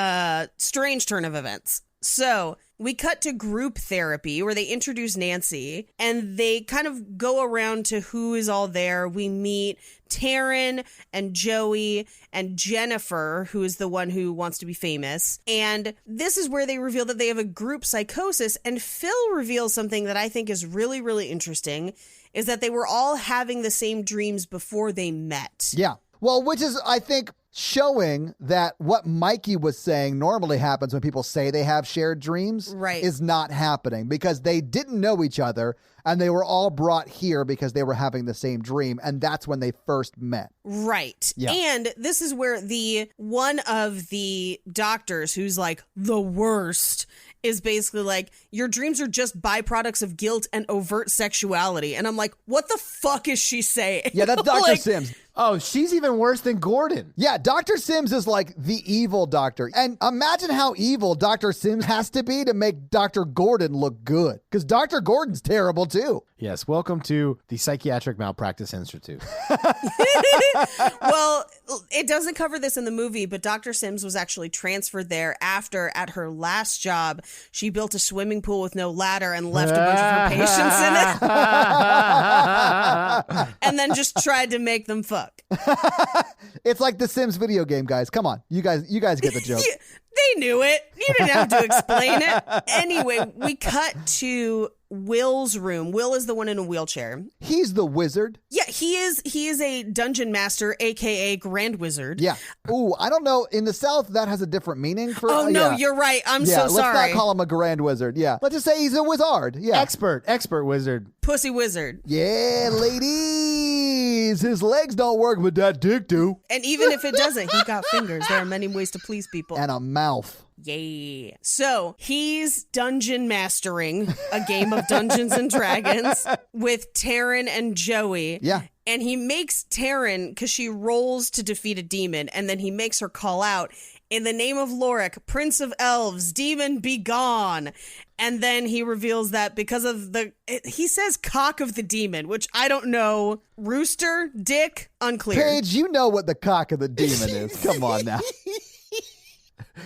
Strange turn of events. So we cut to group therapy where they introduce Nancy and they kind of go around to who is all there. We meet Taryn and Joey and Jennifer, who is the one who wants to be famous. And this is where they reveal that they have a group psychosis. And Phil reveals something that I think is really, really interesting, is that they were all having the same dreams before they met. Yeah. Well, which is, I think, showing that what Mikey was saying normally happens when people say they have shared dreams is not happening because they didn't know each other and they were all brought here because they were having the same dream. And that's when they first met. Right. Yeah. And this is where one of the doctors who's the worst is basically your dreams are just byproducts of guilt and overt sexuality. And I'm like, what the fuck is she saying? Yeah, that's Dr. Sims. Oh, she's even worse than Gordon. Yeah, Dr. Sims is the evil doctor. And imagine how evil Dr. Sims has to be to make Dr. Gordon look good. Because Dr. Gordon's terrible too. Yes, welcome to the Psychiatric Malpractice Institute. Well, it doesn't cover this in the movie, but Dr. Sims was actually transferred there after, at her last job, she built a swimming pool with no ladder and left a bunch of her patients in it. And then just tried to make them fuck. It's like the Sims video game, guys. Come on. You guys get the joke. They knew it. You didn't have to explain it. Anyway, we cut to Will's room. Will is the one in a wheelchair. He's the wizard. Yeah, he is a dungeon master, aka Grand Wizard. Yeah. Ooh, I don't know. In the South, that has a different meaning for. Oh no, yeah. you're right. I'm Yeah, so sorry. let's not call him a grand wizard. Yeah. Let's just say he's a wizard. Yeah. Expert wizard. Pussy Wizard. Yeah, ladies. His legs don't work, but that dick do. And even if it doesn't, he's got fingers. There are many ways to please people. And a mouth. Yay. So he's dungeon mastering a game of Dungeons and Dragons with Taryn and Joey. Yeah. And he makes Taryn, because she rolls to defeat a demon, and then he makes her call out, "In the name of Lorik, Prince of Elves, demon be gone." And then he reveals that because of he says cock of the demon, which I don't know. Rooster, dick, unclear. Paige, you know what the cock of the demon is. Come on now.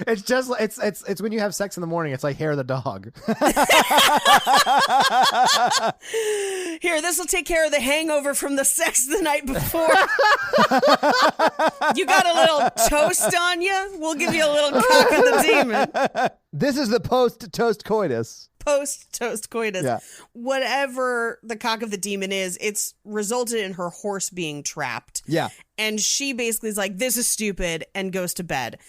It's just it's when you have sex in the morning. It's like hair of the dog. Here, this will take care of the hangover from the sex the night before. You got a little toast on you? We'll give you a little cock of the demon. This is the post-toast coitus. Post-toast coitus. Yeah. Whatever the cock of the demon is, it's resulted in her horse being trapped. Yeah. And she basically is like, "This is stupid," and goes to bed.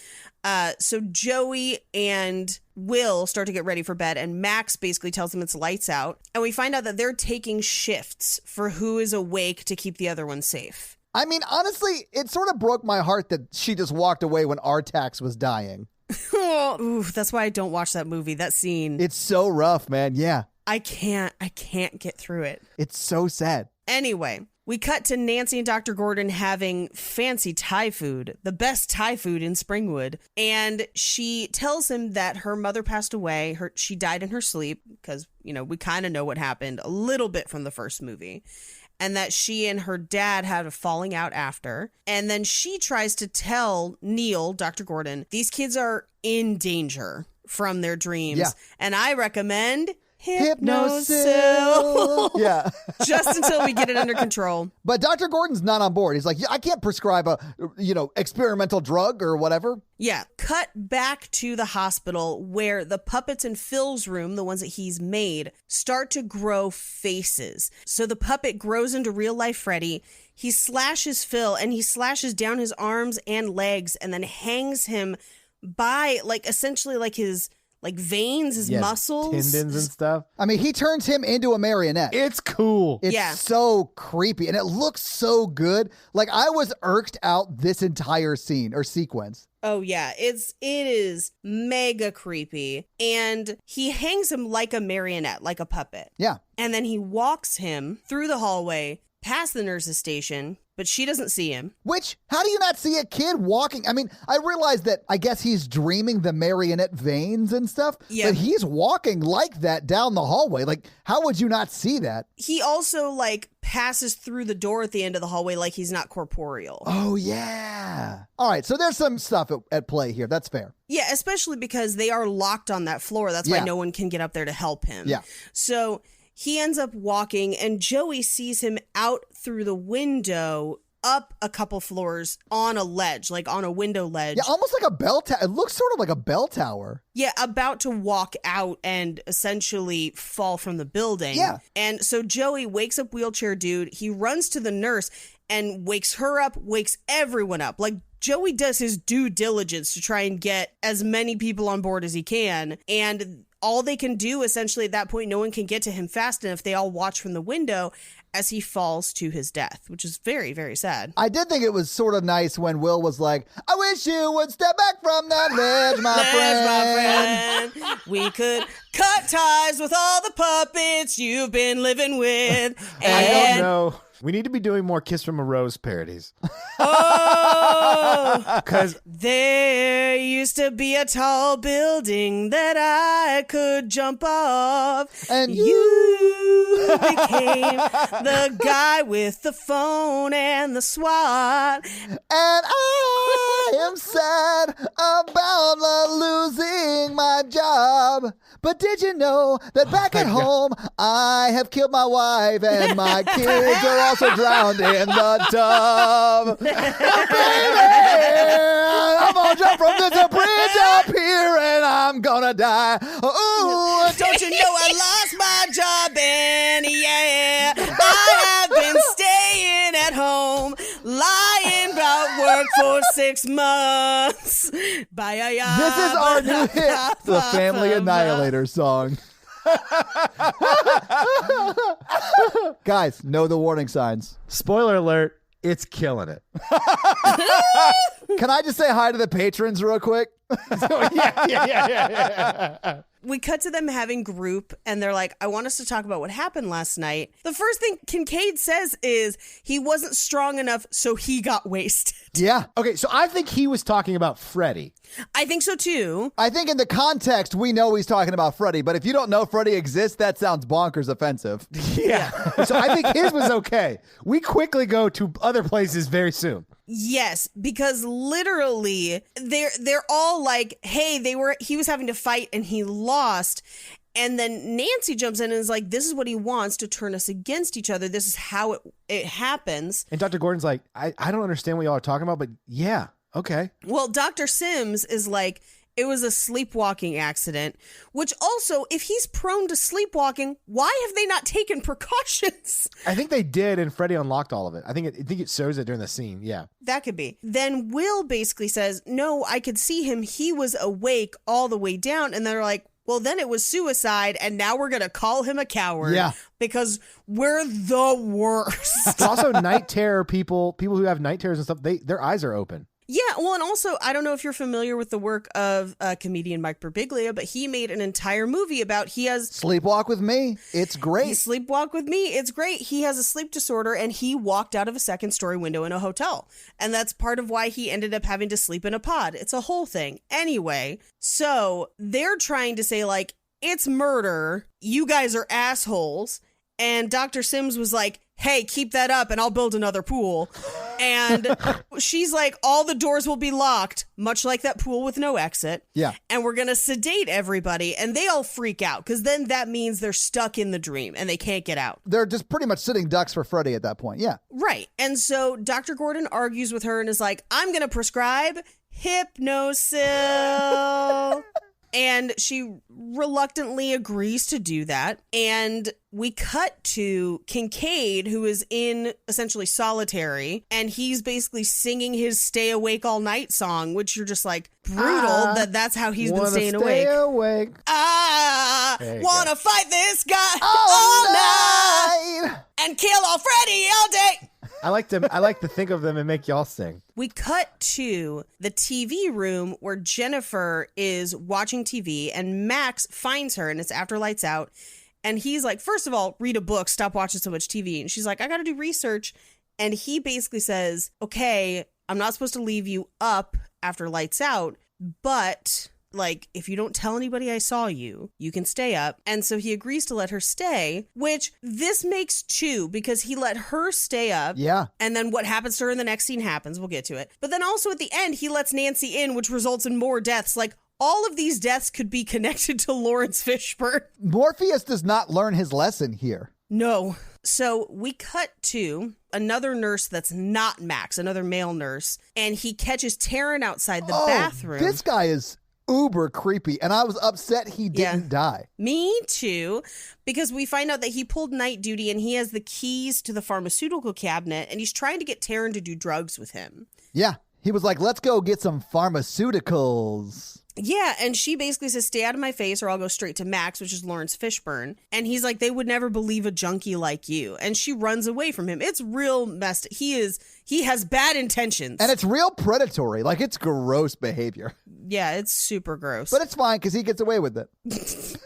So Joey and Will start to get ready for bed, and Max basically tells them it's lights out. And we find out that they're taking shifts for who is awake to keep the other one safe. I mean, honestly, it sort of broke my heart that she just walked away when Artax was dying. Ooh, that's why I don't watch that movie. That scene. It's so rough, man. Yeah. I can't get through it. It's so sad. Anyway, we cut to Nancy and Dr. Gordon having fancy Thai food, the best Thai food in Springwood. And she tells him that her mother passed away. She died in her sleep because, we kind of know what happened a little bit from the first movie. And that she and her dad had a falling out after. And then she tries to tell Neil, Dr. Gordon, these kids are in danger from their dreams. Yeah. And I recommend Hypnosil. Yeah. Just until we get it under control. But Dr. Gordon's not on board. He's like, I can't prescribe a, experimental drug or whatever. Yeah. Cut back to the hospital where the puppets in Phil's room, the ones that he's made, start to grow faces. So the puppet grows into real life Freddy. He slashes Phil and he slashes down his arms and legs and then hangs him by essentially his veins, his muscles, tendons and stuff. I mean, he turns him into a marionette. It's cool. It's so creepy and it looks so good. Like, I was irked out this entire scene or sequence. Oh yeah, it is mega creepy. And he hangs him like a marionette, like a puppet. Yeah. And then he walks him through the hallway past the nurse's station, but she doesn't see him. Which, how do you not see a kid walking? I mean, I realize that I guess he's dreaming the marionette veins and stuff, but he's walking like that down the hallway. Like, how would you not see that? He also passes through the door at the end of the hallway like he's not corporeal. Oh, yeah. All right, so there's some stuff at play here. That's fair. Yeah, especially because they are locked on that floor. That's why no one can get up there to help him. Yeah. So he ends up walking, and Joey sees him out through the window up a couple floors on a ledge, on a window ledge. Yeah, almost like a bell tower. It looks sort of like a bell tower. Yeah, about to walk out and essentially fall from the building. Yeah. And so Joey wakes up wheelchair dude. He runs to the nurse and wakes her up, wakes everyone up. Joey does his due diligence to try and get as many people on board as he can. And all they can do, essentially, at that point, no one can get to him fast enough. They all watch from the window as he falls to his death, which is very, very sad. I did think it was sort of nice when Will was like, "I wish you would step back from that ledge, my friend. We could cut ties with all the puppets you've been living with." I don't know. We need to be doing more Kiss from a Rose parodies. Oh, because there used to be a tall building that I could jump off, and you became the guy with the phone and the SWAT, and I I am sad about losing my job. But did you know that back at home, I have killed my wife and my kids are also drowned in the tub. Baby, I'm gonna jump from this bridge up here and I'm gonna die. Ooh, Don't you know I lost my job and yeah, I have been staying at home, lying about work for 6 months. this is our new hit, the Family Annihilator song. Guys, know the warning signs. Spoiler alert, it's killing it. Can I just say hi to the patrons real quick? Yeah. We cut to them having group, and they're like, I want us to talk about what happened last night. The first thing Kincaid says is he wasn't strong enough, so he got wasted. Yeah. Okay, so I think he was talking about Freddy. I think so, too. I think in the context, we know he's talking about Freddy, but if you don't know Freddy exists, that sounds bonkers offensive. Yeah. So I think his was okay. We quickly go to other places very soon. Yes, because literally they're all like, hey, he was having to fight and he lost. And then Nancy jumps in and is like, this is what he wants, to turn us against each other. This is how it happens. And Dr. Gordon's like, I don't understand what y'all are talking about, but yeah, okay. Well, Dr. Sims is like, it was a sleepwalking accident, which also, if he's prone to sleepwalking, why have they not taken precautions? I think they did, and Freddy unlocked all of it. I think it shows it during the scene, yeah. That could be. Then Will basically says, no, I could see him. He was awake all the way down. And they're like, well, then it was suicide, and now we're going to call him a coward. Yeah. Because we're the worst. But also night terror people who have night terrors and stuff, their eyes are open. Yeah, well, and also, I don't know if you're familiar with the work of comedian Mike Birbiglia, but he made an entire movie about Sleepwalk with Me. It's great. Sleepwalk with Me. It's great. He has a sleep disorder, and he walked out of a second-story window in a hotel. And that's part of why he ended up having to sleep in a pod. It's a whole thing. Anyway, so they're trying to say, like, it's murder. You guys are assholes. And Dr. Sims was like, hey, keep that up and I'll build another pool. And she's like, all the doors will be locked, much like that pool with no exit. Yeah. And we're going to sedate everybody. And they all freak out because then that means they're stuck in the dream and they can't get out. They're just pretty much sitting ducks for Freddy at that point. Yeah. Right. And so Dr. Gordon argues with her and is like, I'm going to prescribe Hypnosil. And she reluctantly agrees to do that. And we cut to Kincaid, who is in essentially solitary, and he's basically singing his Stay Awake All Night song, which you're just like, brutal that's how he's been staying awake. I wanna fight this guy all night and kill all Freddy all day. I like to think of them and make y'all sing. We cut to the TV room where Jennifer is watching TV and Max finds her, and it's after lights out. And he's like, first of all, read a book, stop watching so much TV. And she's like, I got to do research. And he basically says, okay, I'm not supposed to leave you up after lights out, but like, if you don't tell anybody I saw you, you can stay up. And so he agrees to let her stay, which this makes two, because he let her stay up. Yeah. And then what happens to her in the next scene happens. We'll get to it. But then also at the end, he lets Nancy in, which results in more deaths. Like, all of these deaths could be connected to Lawrence Fishburne. Morpheus does not learn his lesson here. No. So we cut to another nurse that's not Max, another male nurse, and he catches Taryn outside the bathroom. This guy is uber creepy, and I was upset he didn't die. Me too, because we find out that he pulled night duty and he has the keys to the pharmaceutical cabinet, and he's trying to get Taryn to do drugs with him. Yeah. He was like, let's go get some pharmaceuticals. Yeah, and she basically says, stay out of my face or I'll go straight to Max, which is Lawrence Fishburne. And he's like, they would never believe a junkie like you. And she runs away from him. It's real messed. He has bad intentions. And it's real predatory. Like, it's gross behavior. Yeah, it's super gross. But it's fine because he gets away with it. The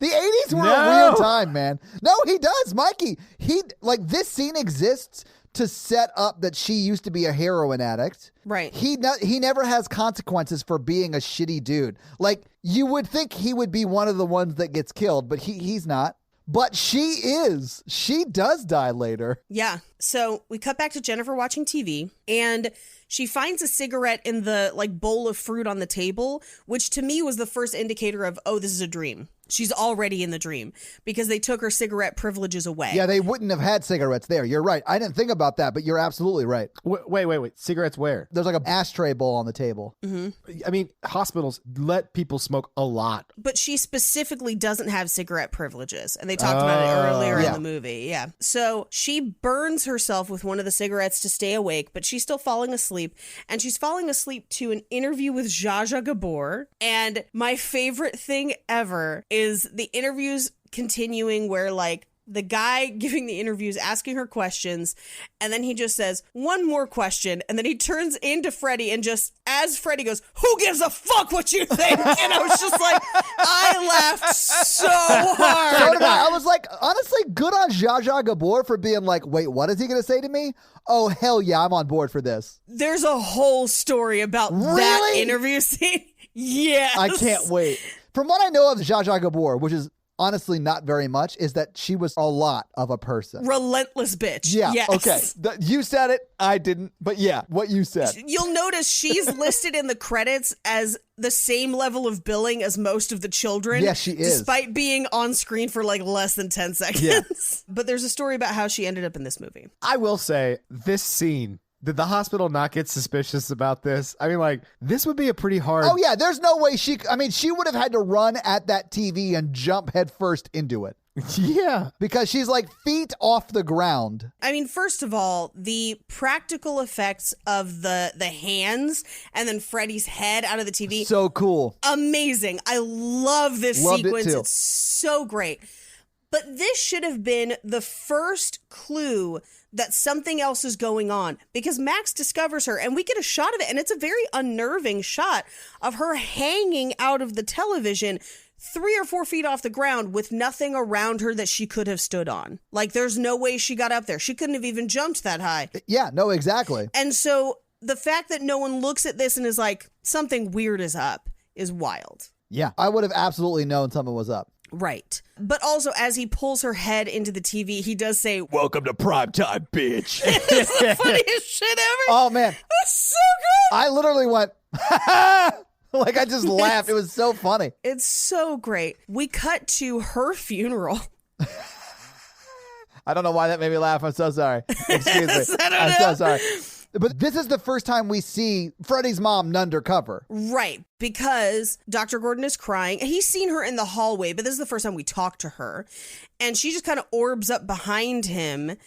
80s were a weird time, man. No, he does, Mikey. This scene exists to set up that she used to be a heroin addict. Right. He never has consequences for being a shitty dude. Like, you would think he would be one of the ones that gets killed, but he's not. But she does die later. Yeah. So we cut back to Jennifer watching TV, and she finds a cigarette in the bowl of fruit on the table, which to me was the first indicator of, oh, this is a dream. She's already in the dream because they took her cigarette privileges away. Yeah, they wouldn't have had cigarettes there. You're right. I didn't think about that, but you're absolutely right. Wait. Cigarettes where? There's like an ashtray bowl on the table. Mm-hmm. I mean, hospitals let people smoke a lot. But she specifically doesn't have cigarette privileges. And they talked about it earlier in the movie. Yeah. So she burns herself with one of the cigarettes to stay awake, but she's still falling asleep. And she's falling asleep to an interview with Zsa Zsa Gabor. And my favorite thing ever is the interviews continuing where the guy giving the interviews asking her questions, and then he just says one more question, and then he turns into Freddie and just, as Freddie goes, who gives a fuck what you think? And I was just like, I laughed so hard. So did I. I was like, honestly, good on Zsa Zsa Gabor for being like, wait, what is he going to say to me? Oh, hell yeah, I'm on board for this. There's a whole story about that interview scene. Yes. I can't wait. From what I know of Zsa Zsa Gabor, which is honestly not very much, is that she was a lot of a person. Relentless bitch. Yeah. Yes. Okay. You said it. I didn't. But yeah, what you said. You'll notice she's listed in the credits as the same level of billing as most of the children. Yes, she is. Despite being on screen for less than 10 seconds. Yeah. But there's a story about how she ended up in this movie. I will say, this scene, did the hospital not get suspicious about this? I mean, this would be a pretty hard... Oh, yeah. There's no way she would have had to run at that TV and jump headfirst into it. Yeah. Because she's feet off the ground. I mean, first of all, the practical effects of the hands and then Freddy's head out of the TV. So cool. Amazing. I love this sequence. It's so great. But this should have been the first clue that something else is going on, because Max discovers her and we get a shot of it, and it's a very unnerving shot of her hanging out of the television 3 or 4 feet off the ground with nothing around her that she could have stood on. There's no way she got up there. She couldn't have even jumped that high. Yeah, no, exactly. And so the fact that no one looks at this and is like, something weird is up, is wild. Yeah, I would have absolutely known something was up. Right. But also, as he pulls her head into the TV, he does say, "Welcome to primetime, bitch." It's the funniest shit ever. Oh, man. That's so good. I literally went, I just laughed. It was so funny. It's so great. We cut to her funeral. I don't know why that made me laugh. I'm so sorry. Excuse me. I'm so sorry. But this is the first time we see Freddy's mom undercover. Right, because Dr. Gordon is crying. He's seen her in the hallway, but this is the first time we talk to her. And she just kind of orbs up behind him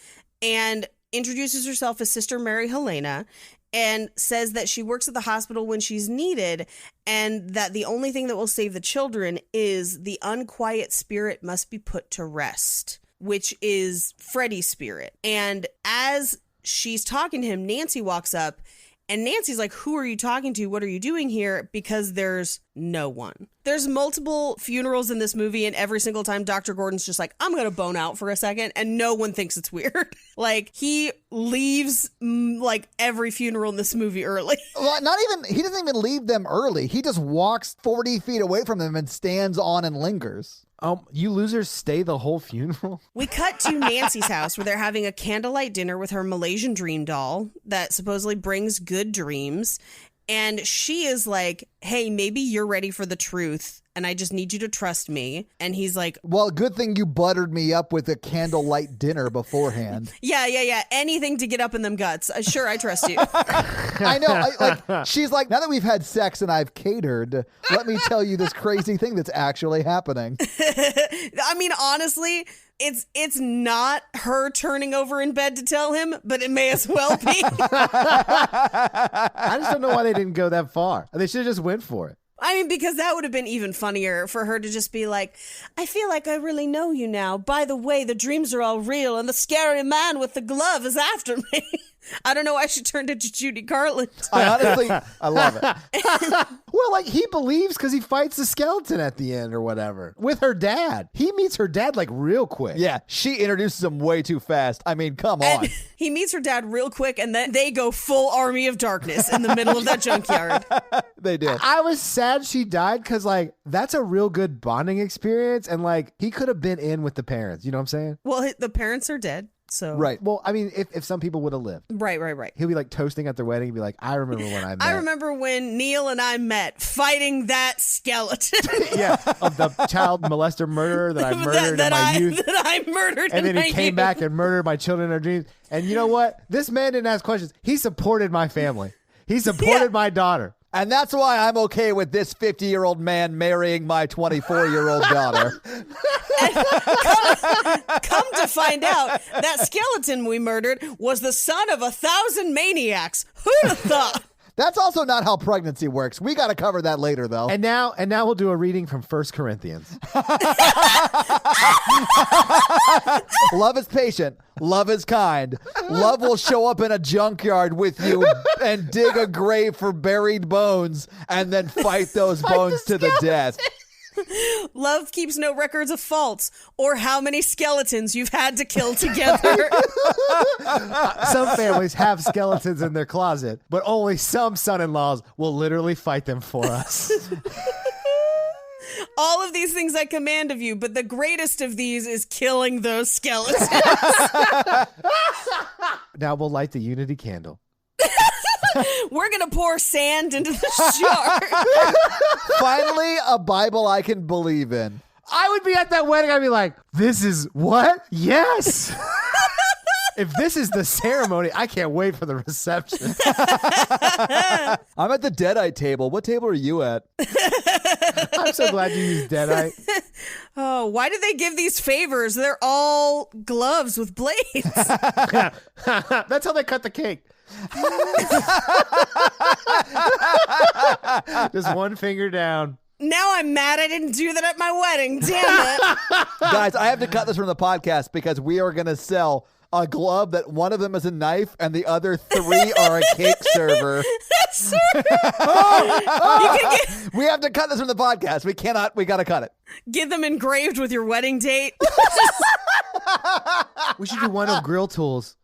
and introduces herself as Sister Mary Helena and says that she works at the hospital when she's needed, and that the only thing that will save the children is the unquiet spirit must be put to rest, which is Freddy's spirit. And as she's talking to him, Nancy walks up, and Nancy's like, who are you talking to? What are you doing here? Because there's no one. There's multiple funerals in this movie, and every single time Dr. Gordon's just like, I'm going to bone out for a second, and no one thinks it's weird. He leaves every funeral in this movie early. Well, he doesn't even leave them early. He just walks 40 feet away from them and stands on and lingers. You losers stay the whole funeral? We cut to Nancy's house where they're having a candlelight dinner with her Malaysian dream doll that supposedly brings good dreams. And she is like, hey, maybe you're ready for the truth, and I just need you to trust me. And he's like, well, good thing you buttered me up with a candlelight dinner beforehand. Yeah. Anything to get up in them guts. Sure, I trust you. I know. She's like, now that we've had sex and I've catered, let me tell you this crazy thing that's actually happening. I mean, honestly, it's not her turning over in bed to tell him, but it may as well be. I just don't know why they didn't go that far. They should have just went for it. I mean, because that would have been even funnier for her to just be like, I feel like I really know you now. By the way, the dreams are all real, and the scary man with the glove is after me. I don't know why she turned into Judy Garland. I honestly, I love it. Well, like he believes because he fights the skeleton at the end or whatever with her dad. He meets her dad like real quick. Yeah, she introduces him way too fast. I mean, come on. And he meets her dad real quick, and then they go full Army of Darkness in the middle of that junkyard. They do. I was sad she died because like that's a real good bonding experience, and like he could have been in with the parents. You know what I'm saying? Well, the parents are dead. So Right. Well, I mean, if some people would have lived, Right. he'll be like toasting at their wedding and be like, I remember when I met. I remember when Neil and I met fighting that skeleton. Yeah, of the child molester murderer that I murdered in my youth. That I murdered And in then he my came youth. back and murdered my children in their dreams. And you know what? This man didn't ask questions. He supported my family. He supported my daughter. And that's why I'm okay with this 50-year-old man marrying my 24-year-old daughter. Come to find out, that skeleton we murdered was the son of 1,000 maniacs. Who'd have thought? That's also not how pregnancy works. We got to cover that later, though. And now we'll do a reading from 1 Corinthians. Love is patient. Love is kind. Love will show up in a junkyard with you and dig a grave for buried bones and then fight those bones to the death. Love keeps no records of faults or how many skeletons you've had to kill together. Some families have skeletons in their closet, but only some son-in-laws will literally fight them for us. All of these things I command of you, but the greatest of these is killing those skeletons. Now we'll light the unity candle. We're going to pour sand into the jar. Finally, a Bible I can believe in. I would be at that wedding. I'd be like, this is what? Yes. If this is the ceremony, I can't wait for the reception. I'm at the Deadite table. What table are you at? I'm so glad you used Deadite. Oh, why did they give these favors? They're all gloves with blades. That's how they cut the cake. Just one finger down. Now I'm mad I didn't do that at my wedding. Damn it. Guys, I have to cut this from the podcast because we are going to sell a glove that one of them is a knife and the other 3 are a cake server. We have to cut this from the podcast. We got to cut it. Get them engraved with your wedding date. We should do one of grill tools.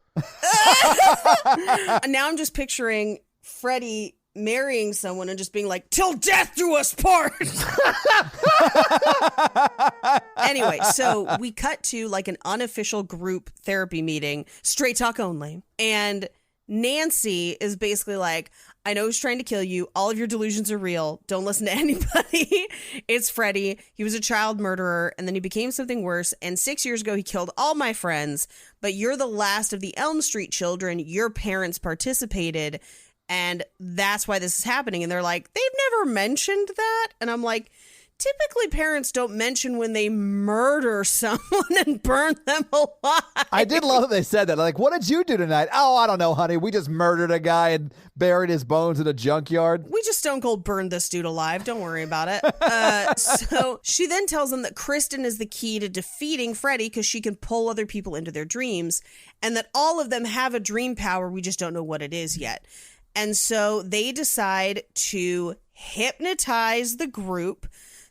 Now I'm just picturing Freddie marrying someone and just being like, till death do us part. Anyway, so we cut to like an unofficial group therapy meeting, straight talk only. And Nancy is basically like, I know he's trying to kill you. All of your delusions are real. Don't listen to anybody. It's Freddie. He was a child murderer, and then he became something worse. And 6 years ago, he killed all my friends. But you're the last of the Elm Street children. Your parents participated, and that's why this is happening. And they're like, they've never mentioned that. And I'm like, typically parents don't mention when they murder someone and burn them alive. I did love that they said that. Like, what did you do tonight? Oh, I don't know, honey. We just murdered a guy and buried his bones in a junkyard. We just stone cold burned this dude alive. Don't worry about it. So she then tells them that Kristen is the key to defeating Freddy because she can pull other people into their dreams and that all of them have a dream power. We just don't know what it is yet. And so they decide to hypnotize the group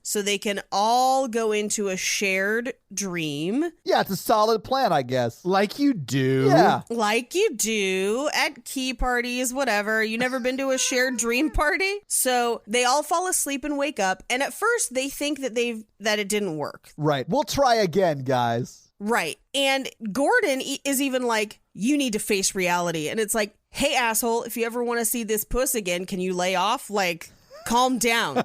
so they can all go into a shared dream. Yeah, it's a solid plan, I guess. Like you do. Yeah. Like you do at key parties, whatever. You never been to a shared dream party? So they all fall asleep and wake up. And at first they think that it didn't work. Right. We'll try again, guys. Right. And Gordon is even like, you need to face reality. And it's like, hey, asshole, if you ever want to see this puss again, can you lay off? Like, calm down.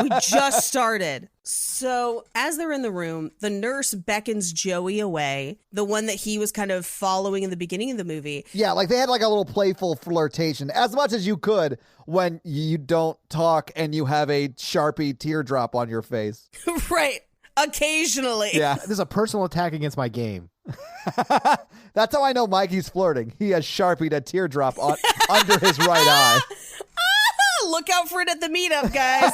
We just started. So as they're in the room, the nurse beckons Joey away, the one that he was kind of following in the beginning of the movie. Yeah, like they had like a little playful flirtation, as much as you could when you don't talk and you have a Sharpie teardrop on your face. Right. Occasionally. Yeah. This is a personal attack against my game. That's how I know Mikey's flirting. He has Sharpied a teardrop under his right eye. Look out for it at the meetup, guys.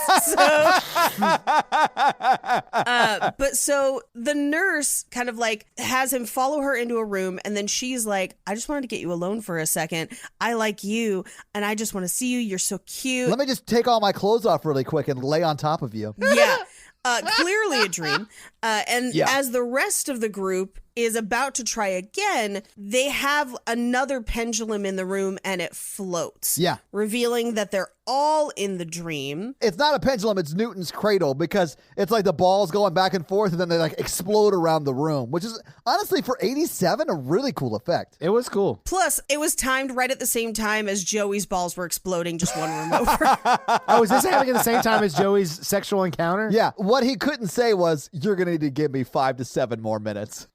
So the nurse kind of like has him follow her into a room, and then she's like, I just wanted to get you alone for a second. I like you, and I just want to see you. You're so cute. Let me just take all my clothes off really quick and lay on top of you. Yeah. Clearly a dream. As the rest of the group is about to try again, they have another pendulum in the room and it floats. Yeah. Revealing that they're all in the dream. It's not a pendulum, it's Newton's cradle, because it's like the balls going back and forth and then they like explode around the room, which is honestly for 87 a really cool effect. It was cool. Plus, it was timed right at the same time as Joey's balls were exploding just one room over. Oh, is this happening at the same time as Joey's sexual encounter? Yeah. What he couldn't say was, you're going to need to give me 5 to 7 more minutes.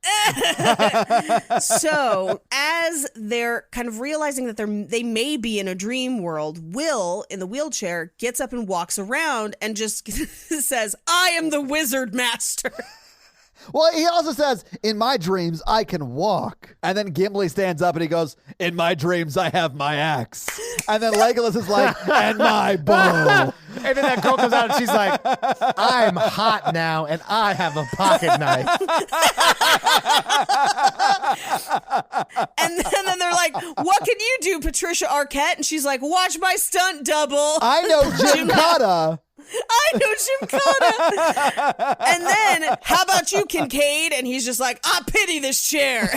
So, as they're kind of realizing that they may be in a dream world, Will, in the wheelchair, gets up and walks around and just says, I am the wizard master. Well, he also says, in my dreams, I can walk. And then Gimli stands up and he goes, in my dreams, I have my axe. And then Legolas is like, and my bow. And then that girl comes out and she's like, I'm hot now and I have a pocket knife. And then they're like, what can you do, Patricia Arquette? And she's like, watch my stunt double. I know Gymkhana. I know Gymkhana. And then, how about you, Kincaid? And he's just like, I pity this chair.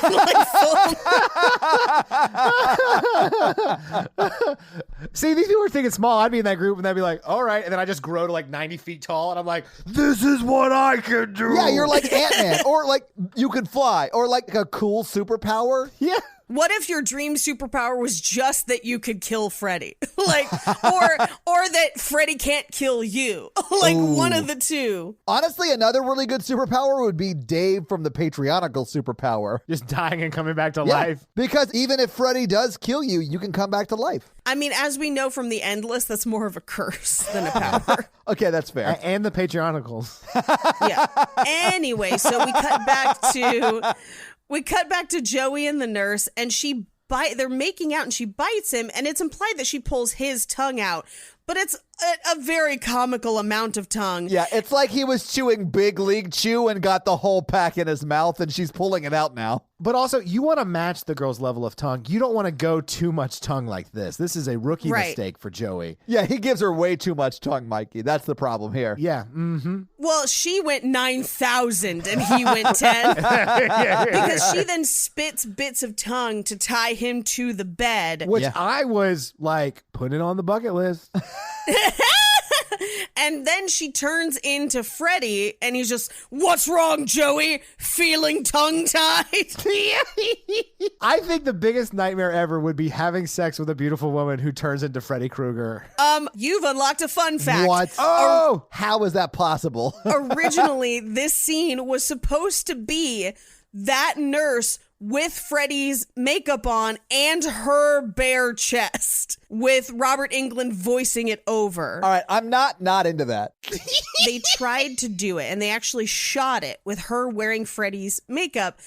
See, these people are thinking small. I'd be in that group and they'd be like, all right. And then I just grow to like 90 feet tall. And I'm like, this is what I can do. Yeah, you're like Ant-Man. Or like you can fly. Or like a cool superpower. Yeah. What if your dream superpower was just that you could kill Freddy? or that Freddy can't kill you? One of the two. Honestly, another really good superpower would be Dave from the Patrionical superpower. Just dying and coming back to life. Because even if Freddy does kill you, you can come back to life. I mean, as we know from the Endless, that's more of a curse than a power. Okay, that's fair. And the Patrionicals. Yeah. Anyway, so we cut back to Joey and the nurse, and they're making out and she bites him, and it's implied that she pulls his tongue out, but it's a very comical amount of tongue. Yeah, it's like he was chewing Big League Chew and got the whole pack in his mouth, and she's pulling it out now. But also, you want to match the girl's level of tongue. You don't want to go too much tongue like this. This is a rookie mistake for Joey. Yeah, he gives her way too much tongue, Mikey. That's the problem here. Yeah. Mm-hmm. Well, she went 9,000 and he went 10. Because she then spits bits of tongue to tie him to the bed. Which I was like, put it on the bucket list. And then she turns into Freddy, and he's just, what's wrong, Joey? Feeling tongue-tied? I think the biggest nightmare ever would be having sex with a beautiful woman who turns into Freddy Krueger. You've unlocked a fun fact. What? Oh! How is that possible? Originally, this scene was supposed to be that nurse with Freddy's makeup on and her bare chest, with Robert Englund voicing it over. All right, I'm not into that. They tried to do it, and they actually shot it with her wearing Freddy's makeup.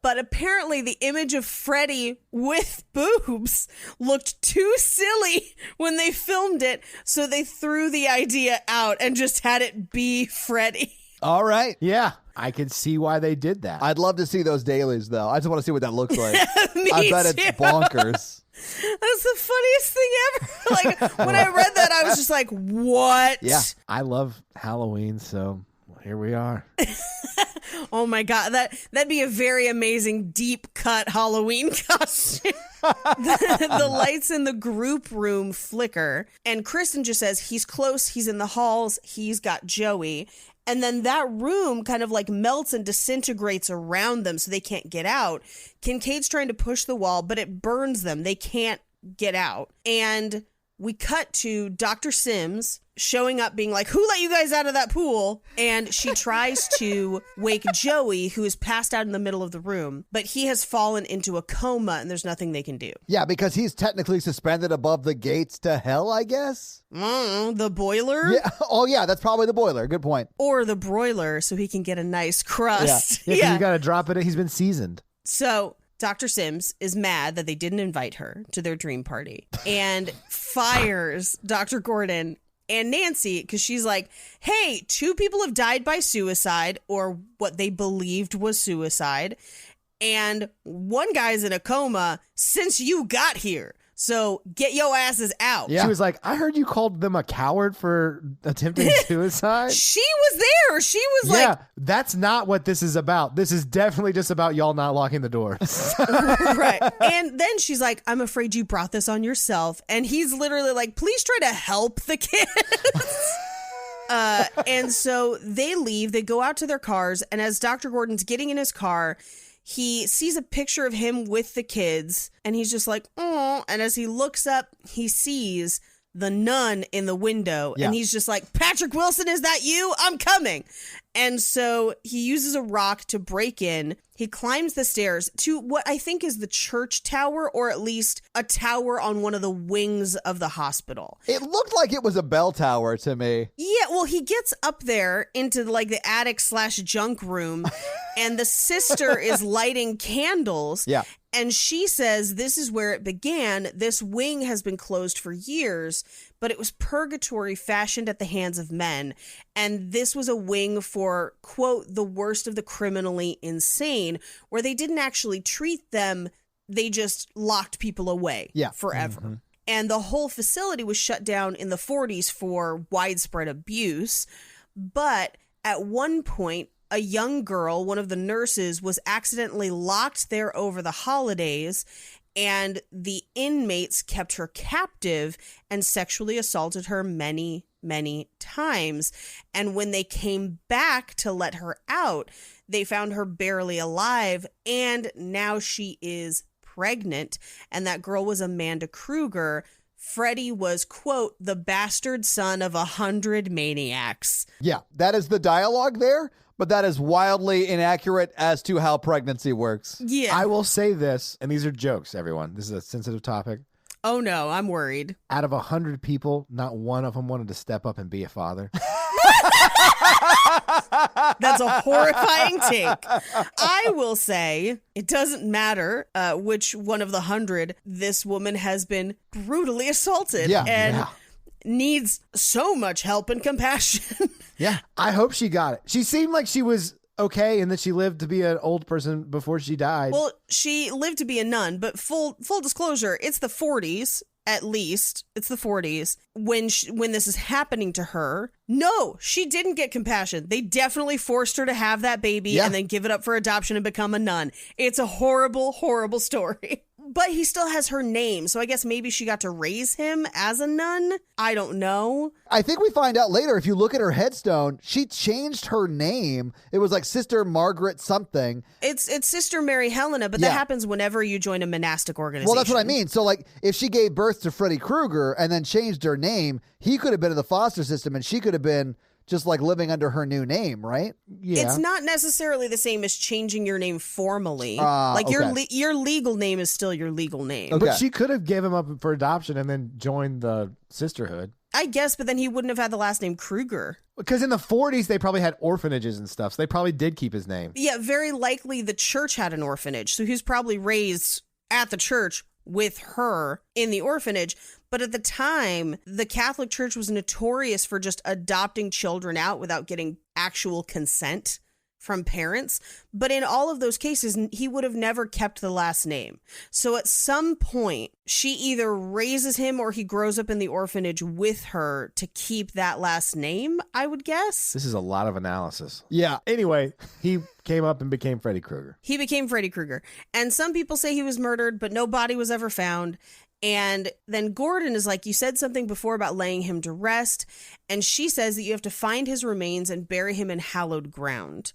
But apparently the image of Freddy with boobs looked too silly when they filmed it, so they threw the idea out and just had it be Freddy. All right. Yeah, I can see why they did that. I'd love to see those dailies, though. I just want to see what that looks like. I bet it's bonkers. That's the funniest thing ever. Like, when I read that, I was just like, what? Yeah. I love Halloween, so here we are. Oh my God, that'd be a very amazing deep cut Halloween costume. The lights in the group room flicker, and Kristen just says he's close, he's in the halls, he's got Joey. And then that room kind of like melts and disintegrates around them so they can't get out. Kincaid's trying to push the wall, but it burns them. They can't get out. And we cut to Dr. Sims showing up being like, who let you guys out of that pool? And she tries to wake Joey, who is passed out in the middle of the room, but he has fallen into a coma and there's nothing they can do. Yeah, because he's technically suspended above the gates to hell, I guess. The boiler? Yeah. Oh, yeah, that's probably the boiler. Good point. Or the broiler so he can get a nice crust. Yeah, you got to drop it. He's been seasoned. So Dr. Sims is mad that they didn't invite her to their dream party and fires Dr. Gordon and Nancy because she's like, hey, 2 people have died by suicide or what they believed was suicide. And 1 guy's in a coma since you got here. So get your asses out. Yeah. She was like, I heard you called them a coward for attempting suicide. She was there. She was like, yeah, that's not what this is about. This is definitely just about y'all not locking the door. right. And then she's like, I'm afraid you brought this on yourself. And he's literally like, please try to help the kids. And so they leave. They go out to their cars. And as Dr. Gordon's getting in his car, he sees a picture of him with the kids, and he's just like, oh. And as he looks up, he sees the nun in the window, and he's just like, Patrick Wilson, is that you? I'm coming. And so he uses a rock to break in. He climbs the stairs to what I think is the church tower, or at least a tower on one of the wings of the hospital. It looked like it was a bell tower to me. Yeah, well, he gets up there into like the attic / junk room, and the sister is lighting candles. Yeah. And she says this is where it began. This wing has been closed for years, but it was purgatory fashioned at the hands of men. And this was a wing for, quote, the worst of the criminally insane, where they didn't actually treat them. They just locked people away forever. Mm-hmm. And the whole facility was shut down in the 40s for widespread abuse. But at one point, a young girl, one of the nurses, was accidentally locked there over the holidays, and the inmates kept her captive and sexually assaulted her many, many times. And when they came back to let her out, they found her barely alive, and now she is pregnant. And that girl was Amanda Kruger. Freddie was, quote, the bastard son of 100 maniacs. Yeah, that is the dialogue there. But that is wildly inaccurate as to how pregnancy works. Yeah. I will say this, and these are jokes, everyone. This is a sensitive topic. Oh, no, I'm worried. Out of 100 people, not one of them wanted to step up and be a father. That's a horrifying take. I will say it doesn't matter which one of the 100 this woman has been brutally assaulted. And needs so much help and compassion. Yeah, I hope she got it. She seemed like she was okay and that she lived to be an old person before she died. Well, she lived to be a nun, but full disclosure, it's the 40s. At least it's the 40s when this is happening to her. No, she didn't get compassion. They definitely forced her to have that baby and then give it up for adoption and become a nun. It's a horrible, horrible story. But he still has her name, so I guess maybe she got to raise him as a nun. I don't know. I think we find out later, if you look at her headstone, she changed her name. It was like Sister Margaret something. It's Sister Mary Helena, but that happens whenever you join a monastic organization. Well, that's what I mean. So, like, if she gave birth to Freddy Krueger and then changed her name, he could have been in the foster system and she could have been just like living under her new name, right? Yeah. It's not necessarily the same as changing your name formally. Your legal name is still your legal name. Okay. But she could have given him up for adoption and then joined the sisterhood. I guess, but then he wouldn't have had the last name Kruger. Because in the 40s, they probably had orphanages and stuff, so they probably did keep his name. Yeah, very likely the church had an orphanage, so he was probably raised at the church with her in the orphanage. But at the time, the Catholic Church was notorious for just adopting children out without getting actual consent from parents. But in all of those cases, he would have never kept the last name. So at some point, she either raises him or he grows up in the orphanage with her to keep that last name, I would guess. This is a lot of analysis. Yeah. Anyway, he came up and became Freddy Krueger. He became Freddy Krueger. And some people say he was murdered, but no body was ever found. And then Gordon is like, you said something before about laying him to rest. And she says that you have to find his remains and bury him in hallowed ground.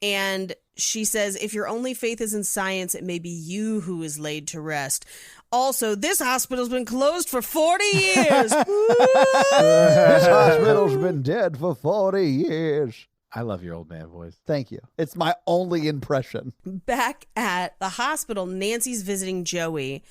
And she says, if your only faith is in science, it may be you who is laid to rest. Also, this hospital's been closed for 40 years. This hospital's been dead for 40 years. I love your old man voice. Thank you. It's my only impression. Back at the hospital, Nancy's visiting Joey.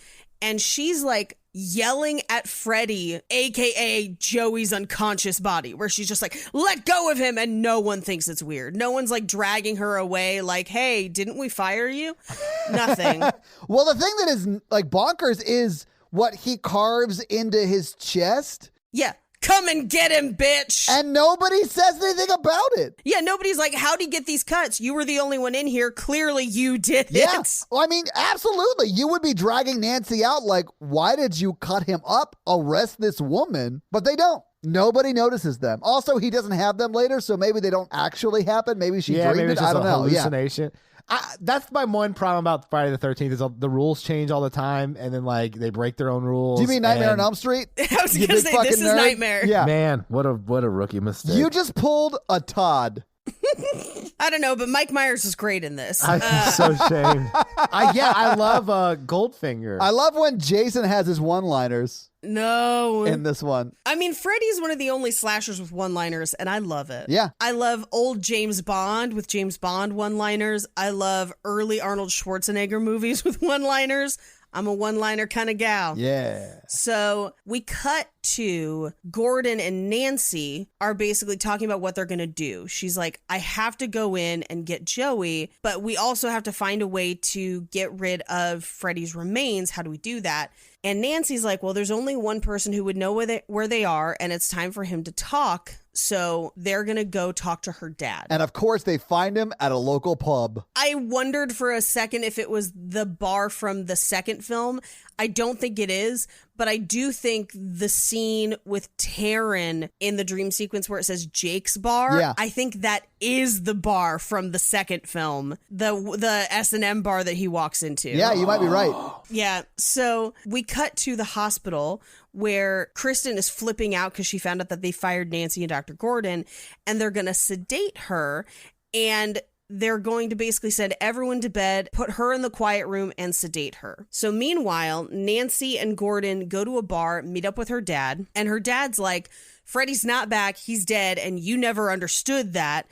And she's like yelling at Freddy, aka Joey's unconscious body, where she's just like, let go of him, and no one thinks it's weird. No one's like dragging her away like, hey, didn't we fire you? Nothing. Well, the thing that is like bonkers is what he carves into his chest. Yeah. Come and get him, bitch. And nobody says anything about it. Yeah, nobody's like, how'd he get these cuts? You were the only one in here. Clearly you did Yeah. it. Well, I mean, absolutely. You would be dragging Nancy out like, why did you cut him up? Arrest this woman. But they don't. Nobody notices them. Also, he doesn't have them later, so maybe they don't actually happen. Maybe she dreamed maybe it. it's just I don't a know. Yeah. hallucination. That's my one problem about Friday the 13th is the rules change all the time, and then like they break their own rules. Do you mean Nightmare on and- Elm Street? I was You going to big say, this fucking is nerd? Nightmare. Yeah. Man, what a rookie mistake. You just pulled a Todd. I don't know, but Mike Myers is great in this. I'm so ashamed. I love Goldfinger. I love when Jason has his one-liners No. in this one. I mean, Freddy's one of the only slashers with one-liners, and I love it. Yeah. I love old James Bond with James Bond one-liners. I love early Arnold Schwarzenegger movies with one-liners. I'm a one-liner kind of gal. Yeah. So we cut to Gordon and Nancy are basically talking about what they're going to do. She's like, I have to go in and get Joey, but we also have to find a way to get rid of Freddy's remains. How do we do that? And Nancy's like, well, there's only one person who would know where they are, and it's time for him to talk. So they're going to go talk to her dad. And of course, they find him at a local pub. I wondered for a second if it was the bar from the second film. I don't think it is, but I do think the scene with Taryn in the dream sequence where it says Jake's bar, Yeah. I think that is the bar from the second film, the S&M bar that he walks into. Yeah, you might be right. Yeah. So we cut to the hospital where Kristen is flipping out because she found out that they fired Nancy and Dr. Gordon, and they're going to sedate her, and they're going to basically send everyone to bed, put her in the quiet room, and sedate her. So meanwhile, Nancy and Gordon go to a bar, meet up with her dad, and her dad's like, Freddy's not back, he's dead, and you never understood that.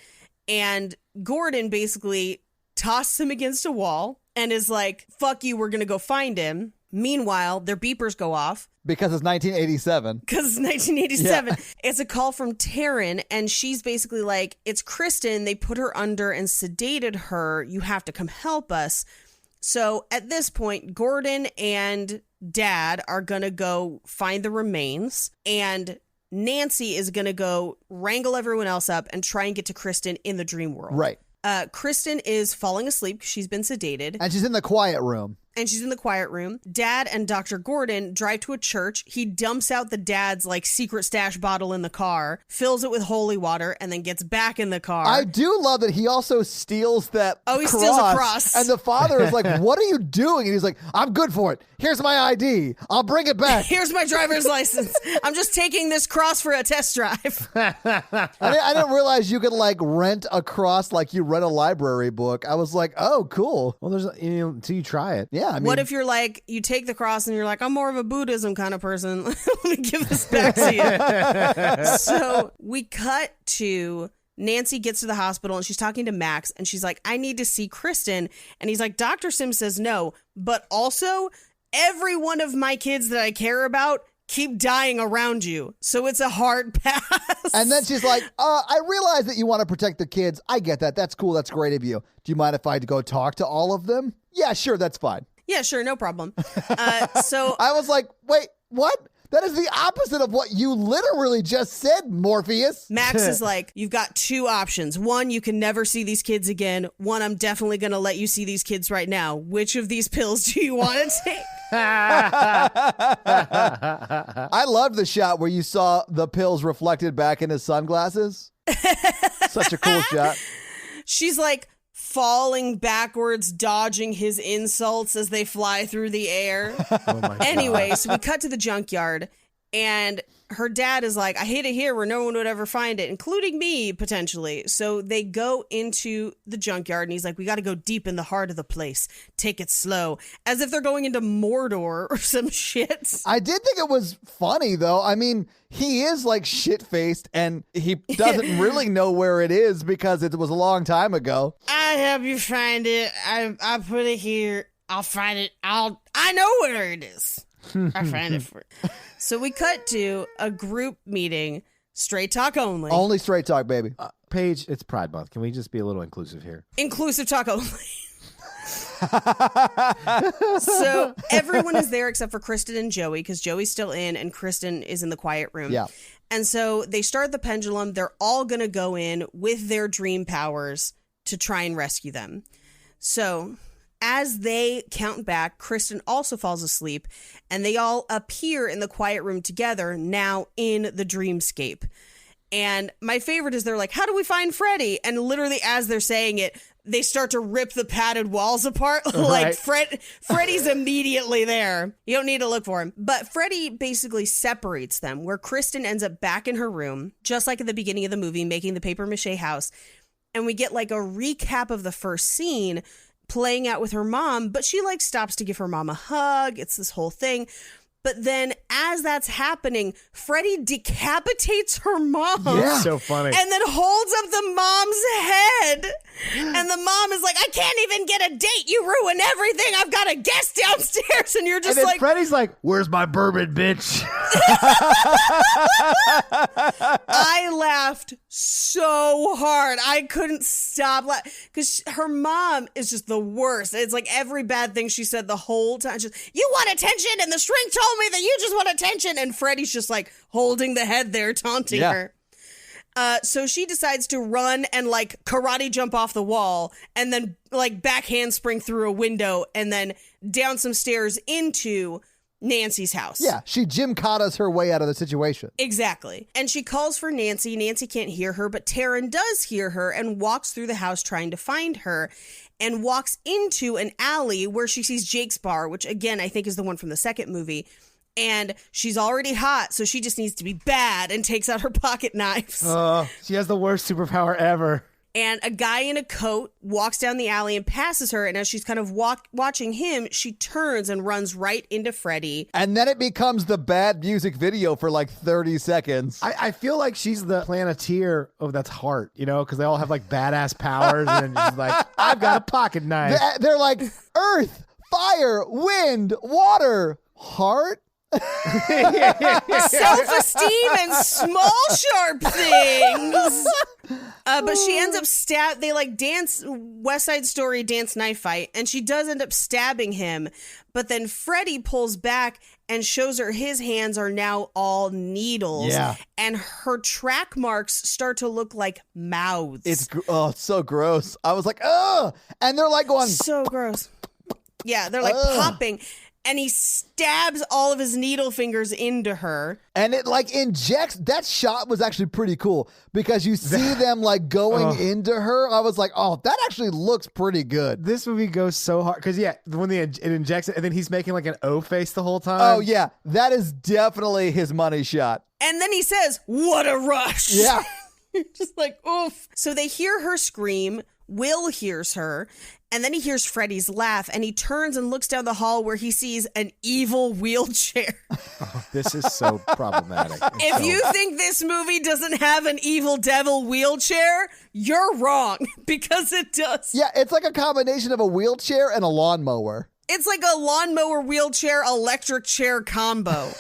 And Gordon basically tosses him against a wall and is like, fuck you, we're going to go find him. Meanwhile, their beepers go off. Because it's 1987. Because it's 1987. Yeah. It's a call from Taryn, and she's basically like, it's Kristen. They put her under and sedated her. You have to come help us. So at this point, Gordon and Dad are going to go find the remains, and Nancy is going to go wrangle everyone else up and try and get to Kristen in the dream world. Right. Kristen is falling asleep because she's been sedated. And she's in the quiet room. And she's in the quiet room. Dad and Dr. Gordon drive to a church. He dumps out the dad's like secret stash bottle in the car, fills it with holy water, and then gets back in the car. I do love that he also steals that Oh, he steals a cross. And the father is like, what are you doing? And he's like, I'm good for it. Here's my ID. I'll bring it back. Here's my driver's license. I'm just taking this cross for a test drive. I didn't realize you could like rent a cross like you read a library book. I was like, oh, cool. Well, there's until you try it. Yeah, I mean, What if you're like, you take the cross and you're like, I'm more of a Buddhism kind of person. Let me give this back to you. So we cut to Nancy gets to the hospital and she's talking to Max and she's like, I need to see Kristen. And he's like, Dr. Sim says no, but also every one of my kids that I care about keep dying around you. So it's a hard pass. And then she's like, I realize that you want to protect the kids. I get that. That's cool. That's great of you. Do you mind if I go talk to all of them? Yeah, sure. That's fine. Yeah, sure. No problem. So I was like, wait, what? That is the opposite of what you literally just said, Morpheus. Max is like, you've got two options. One, you can never see these kids again. One, I'm definitely going to let you see these kids right now. Which of these pills do you want to take? I loved the shot where you saw the pills reflected back in his sunglasses. Such a cool shot. She's like falling backwards, dodging his insults as they fly through the air. Oh my God. Anyway, so we cut to the junkyard, and her dad is like, I hid it here where no one would ever find it, including me, potentially. So they go into the junkyard, and he's like, we got to go deep in the heart of the place. Take it slow. As if they're going into Mordor or some shit. I did think it was funny, though. I mean, he is like shit-faced, and he doesn't really know where it is because it was a long time ago. I help you find it. I put it here. I'll find it. I know where it is. I find it for. So we cut to a group meeting, straight talk only. Only straight talk, baby. Paige, it's Pride Month. Can we just be a little inclusive here? Inclusive talk only. So everyone is there except for Kristen and Joey, because Joey's still in and Kristen is in the quiet room. Yeah. And so they start the pendulum. They're all going to go in with their dream powers to try and rescue them. So as they count back, Kristen also falls asleep, and they all appear in the quiet room together, now in the dreamscape. And my favorite is they're like, how do we find Freddy? And literally as they're saying it, they start to rip the padded walls apart. Like Freddy's immediately there. You don't need to look for him. But Freddy basically separates them, where Kristen ends up back in her room, just like at the beginning of the movie, making the paper mache house. And we get like a recap of the first scene playing out with her mom, but she like stops to give her mom a hug. It's this whole thing. But then as that's happening, Freddy decapitates her mom. Yeah. So funny. And then holds up the mom's head. And the mom is like, I can't even get a date. You ruin everything. I've got a guest downstairs. And you're just and then like, Freddy's like, where's my bourbon, bitch? I laughed so hard. I couldn't stop laughing because her mom is just the worst. It's like every bad thing she said the whole time. Just, you want attention, and the shrink told me that you just want attention. And Freddy's just like holding the head there, taunting her. So she decides to run and like karate jump off the wall and then like back handspring through a window and then down some stairs into Nancy's house. Yeah, she Gymkata's her way out of the situation. Exactly. And she calls for Nancy. Nancy can't hear her, but Taryn does hear her and walks through the house trying to find her and walks into an alley where she sees Jake's bar, which again, I think is the one from the second movie. And she's already hot, so she just needs to be bad and takes out her pocket knives. She has the worst superpower ever. And a guy in a coat walks down the alley and passes her. And as she's kind of watching him, she turns and runs right into Freddy. And then it becomes the bad music video for like 30 seconds. I feel like she's the Planeteer of that's Heart, you know, because they all have like badass powers. And she's like, I've got a pocket knife. They're like earth, fire, wind, water, heart. Self-esteem and small sharp things. But she ends up they like dance West Side Story dance knife fight, and she does end up stabbing him. But then Freddy pulls back and shows her his hands are now all needles. Yeah. And her track marks start to look like mouths. It's so gross. I was like, ugh. And they're like going so gross. Yeah, they're like popping. And he stabs all of his needle fingers into her. And it like injects. That shot was actually pretty cool because you see them like going into her. I was like, oh, that actually looks pretty good. This movie goes so hard because when it injects it and then he's making like an O face the whole time. Oh yeah, that is definitely his money shot. And then he says, what a rush. Yeah. Just like, oof. So they hear her scream. Will hears her. And then he hears Freddy's laugh, and he turns and looks down the hall where he sees an evil wheelchair. This is so problematic. If you think this movie doesn't have an evil devil wheelchair, you're wrong, because it does. Yeah, it's like a combination of a wheelchair and a lawnmower. It's like a lawnmower wheelchair electric chair combo.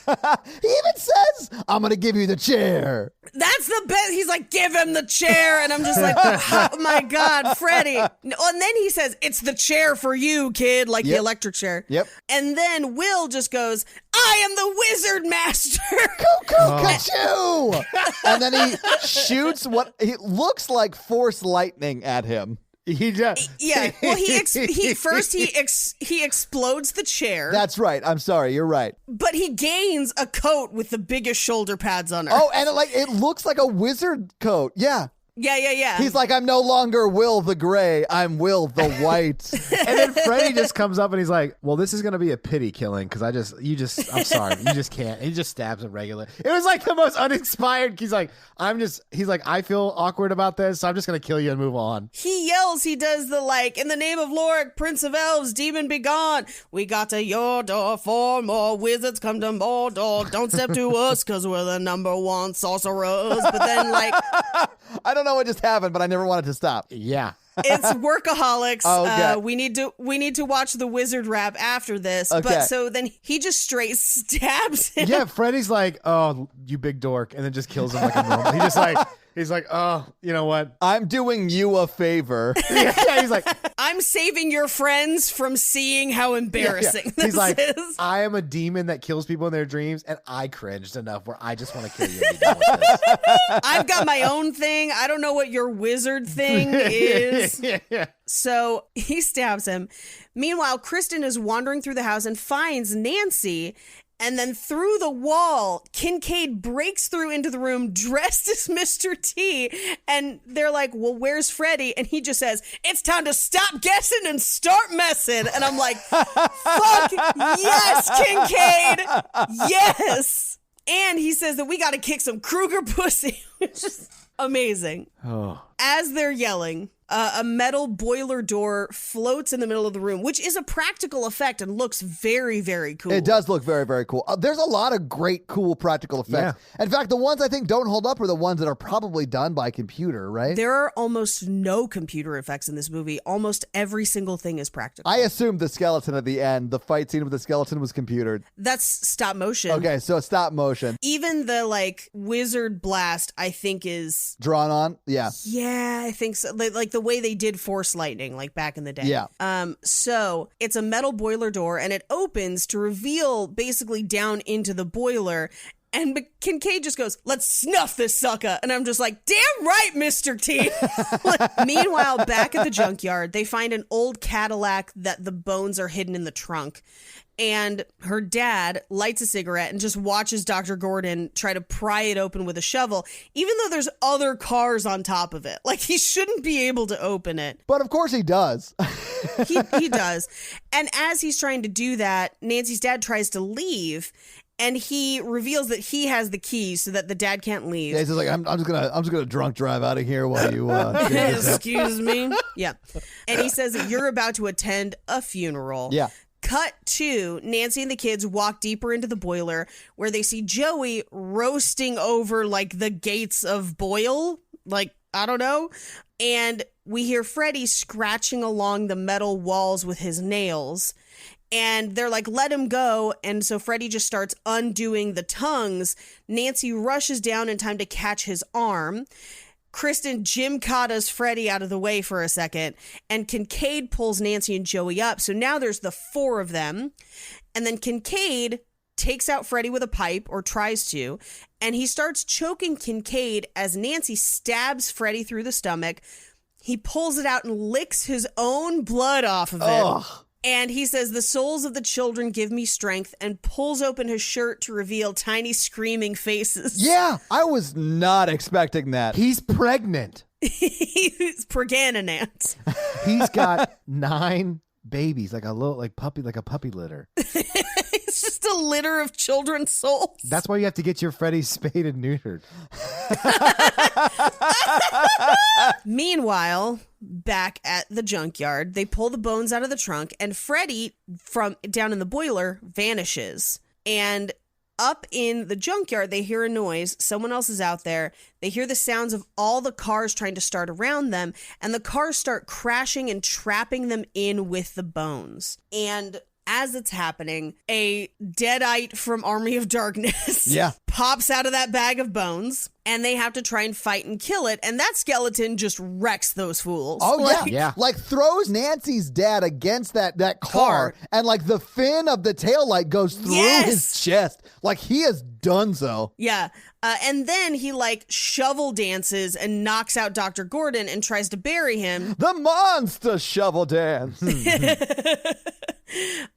He even says, I'm going to give you the chair. That's the best. He's like, give him the chair. And I'm just like, oh my God, Freddy. And then he says, it's the chair for you, kid, like the electric chair. Yep. And then Will just goes, I am the wizard master. Cuckoo, and then he shoots what he looks like force lightning at him. He does. Yeah. Well, he explodes the chair. That's right. I'm sorry. You're right. But he gains a coat with the biggest shoulder pads on her. Oh, and it looks like a wizard coat. Yeah. Yeah. He's like, I'm no longer Will the Gray. I'm Will the White. And then Freddy just comes up and he's like, well, this is going to be a pity killing because I'm sorry. You just can't. He just stabs him regular. It was like the most uninspired. He's like, I feel awkward about this, so I'm just going to kill you and move on. He yells, he does the like, in the name of Lorik, Prince of Elves, demon be gone. We got to your door, 4 more wizards come to Mordor. Don't step to us because we're the #1 sorcerers. But then like... I don't know what just happened, but I never wanted to stop. Yeah. It's Workaholics. Oh, okay. We need to watch the wizard rap after this. Okay. But so then he just straight stabs him. Yeah, Freddy's like, oh, you big dork, and then just kills him like a normal. He's like, oh, you know what? I'm doing you a favor. Yeah, he's like, I'm saving your friends from seeing how embarrassing this he's like, is. I am a demon that kills people in their dreams, and I cringed enough where I just want to kill you and be done with this. I've got my own thing. I don't know what your wizard thing is. Yeah. So he stabs him. Meanwhile, Kristen is wandering through the house and finds Nancy. And then through the wall, Kincaid breaks through into the room dressed as Mr. T. And they're like, well, where's Freddy? And he just says, it's time to stop guessing and start messing. And I'm like, fuck yes, Kincaid. Yes. And he says that we got to kick some Kruger pussy, which is amazing. Oh. As they're yelling, a metal boiler door floats in the middle of the room, which is a practical effect and looks very, very cool. It does look very, very cool. There's a lot of great, cool practical effects. Yeah. In fact, the ones I think don't hold up are the ones that are probably done by computer, right? There are almost no computer effects in this movie. Almost every single thing is practical. I assumed the skeleton at the end, the fight scene with the skeleton was computered. That's stop motion. Okay, so stop motion. Even the, wizard blast, I think is... Drawn on? Yeah. Yeah, I think so. Like the way they did Force Lightning, back in the day. Yeah. So it's a metal boiler door, and it opens to reveal basically down into the boiler. And Kincaid just goes, let's snuff this sucker. And I'm just like, damn right, Mr. T. Meanwhile, back at the junkyard, they find an old Cadillac that the bones are hidden in the trunk. And her dad lights a cigarette and just watches Dr. Gordon try to pry it open with a shovel, even though there's other cars on top of it. He shouldn't be able to open it. But of course he does. He does. And as he's trying to do that, Nancy's dad tries to leave. And he reveals that he has the keys so that the dad can't leave. Yeah, he's just like, I'm just gonna drunk drive out of here while you. Excuse me. Yeah, and he says that you're about to attend a funeral. Yeah. Cut to Nancy and the kids walk deeper into the boiler, where they see Joey roasting over the gates of Boyle. I don't know. And we hear Freddy scratching along the metal walls with his nails. And they're like, let him go. And so Freddy just starts undoing the tongues. Nancy rushes down in time to catch his arm. Kristen Jim Cotta's Freddy out of the way for a second. And Kincaid pulls Nancy and Joey up. So now there's the four of them. And then Kincaid takes out Freddy with a pipe, or tries to. And he starts choking Kincaid as Nancy stabs Freddy through the stomach. He pulls it out and licks his own blood off of it. Ugh. And he says, the souls of the children give me strength, and pulls open his shirt to reveal tiny screaming faces. Yeah, I was not expecting that. He's pregnant. He's pregnant. He's got 9 babies, like a puppy litter. It's just a litter of children's souls. That's why you have to get your Freddy spayed and neutered. Meanwhile, back at the junkyard, they pull the bones out of the trunk, and Freddy, from down in the boiler, vanishes. And up in the junkyard, they hear a noise. Someone else is out there. They hear the sounds of all the cars trying to start around them, and the cars start crashing and trapping them in with the bones. And as it's happening, a deadite from Army of Darkness pops out of that bag of bones, and they have to try and fight and kill it. And that skeleton just wrecks those fools. Oh, yeah. Throws Nancy's dad against that car, and the fin of the taillight goes through his chest. He is donezo. Yeah. And then he shovel dances and knocks out Dr. Gordon and tries to bury him. The monster shovel dance.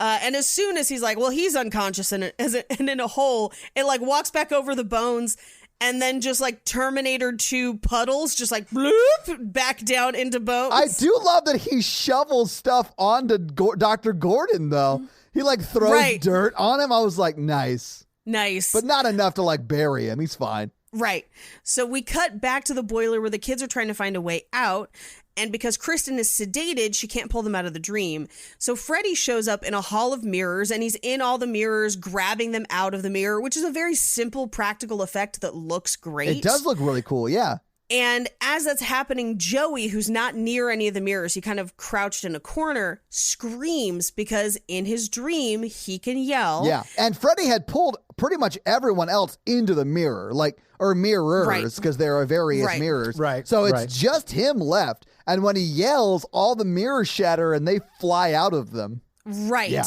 And as soon as he's he's unconscious and in a hole, it walks back over the bones, and then just Terminator 2 puddles, just bloop, back down into bones. I do love that he shovels stuff onto Dr. Gordon, though. He throws dirt on him. I was like, nice. But not enough to bury him. He's fine. Right. So we cut back to the boiler where the kids are trying to find a way out. And because Kristen is sedated, she can't pull them out of the dream. So Freddy shows up in a hall of mirrors, and he's in all the mirrors, grabbing them out of the mirror, which is a very simple practical effect that looks great. It does look really cool, yeah. And as that's happening, Joey, who's not near any of the mirrors, he kind of crouched in a corner, screams because in his dream, he can yell. Yeah. And Freddy had pulled pretty much everyone else into the mirror, or mirrors, because there are various mirrors. Right. So it's just him left. And when he yells, all the mirrors shatter and they fly out of them. Right. Yeah.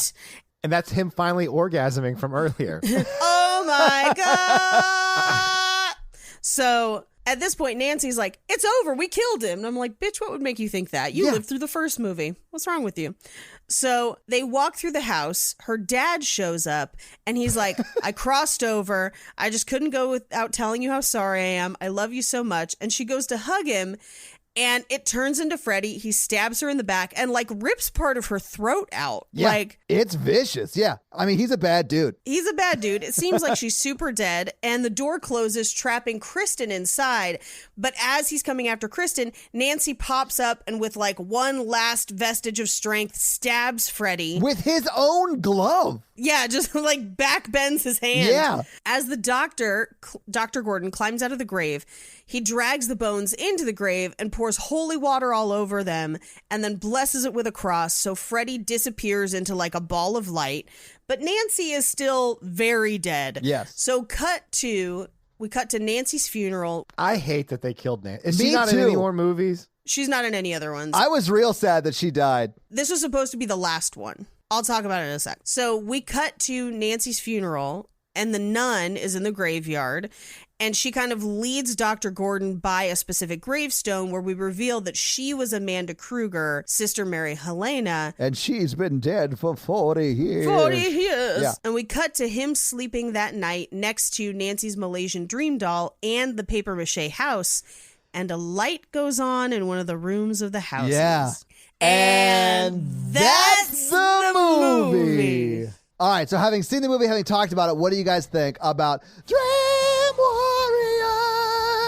And that's him finally orgasming from earlier. Oh my God. So at this point, Nancy's like, it's over. We killed him. And I'm like, bitch, what would make you think that? You lived through the first movie. What's wrong with you? So they walk through the house. Her dad shows up and he's like, I crossed over. I just couldn't go without telling you how sorry I am. I love you so much. And she goes to hug him. And it turns into Freddy. He stabs her in the back and rips part of her throat out. Yeah, it's vicious. Yeah. I mean, he's a bad dude. He's a bad dude. It seems like she's super dead. And the door closes, trapping Kristen inside. But as he's coming after Kristen, Nancy pops up and with one last vestige of strength, stabs Freddy. With his own glove. Yeah, just back bends his hand. Yeah. As the doctor, Dr. Gordon, climbs out of the grave, he drags the bones into the grave and pours holy water all over them and then blesses it with a cross. So Freddy disappears into a ball of light. But Nancy is still very dead. Yes. So we cut to Nancy's funeral. I hate that they killed Nancy. Is Me she not too. in any more movies? She's not in any other ones. I was real sad that she died. This was supposed to be the last one. I'll talk about it in a sec. So we cut to Nancy's funeral, and the nun is in the graveyard, and she kind of leads Dr. Gordon by a specific gravestone where we reveal that she was Amanda Kruger, Sister Mary Helena. And she's been dead for 40 years. 40 years. Yeah. And we cut to him sleeping that night next to Nancy's Malaysian dream doll and the paper mache house, and a light goes on in one of the rooms of the house. Yeah. And that's the movie. All right, so having seen the movie, having talked about it, what do you guys think about Dream Warriors?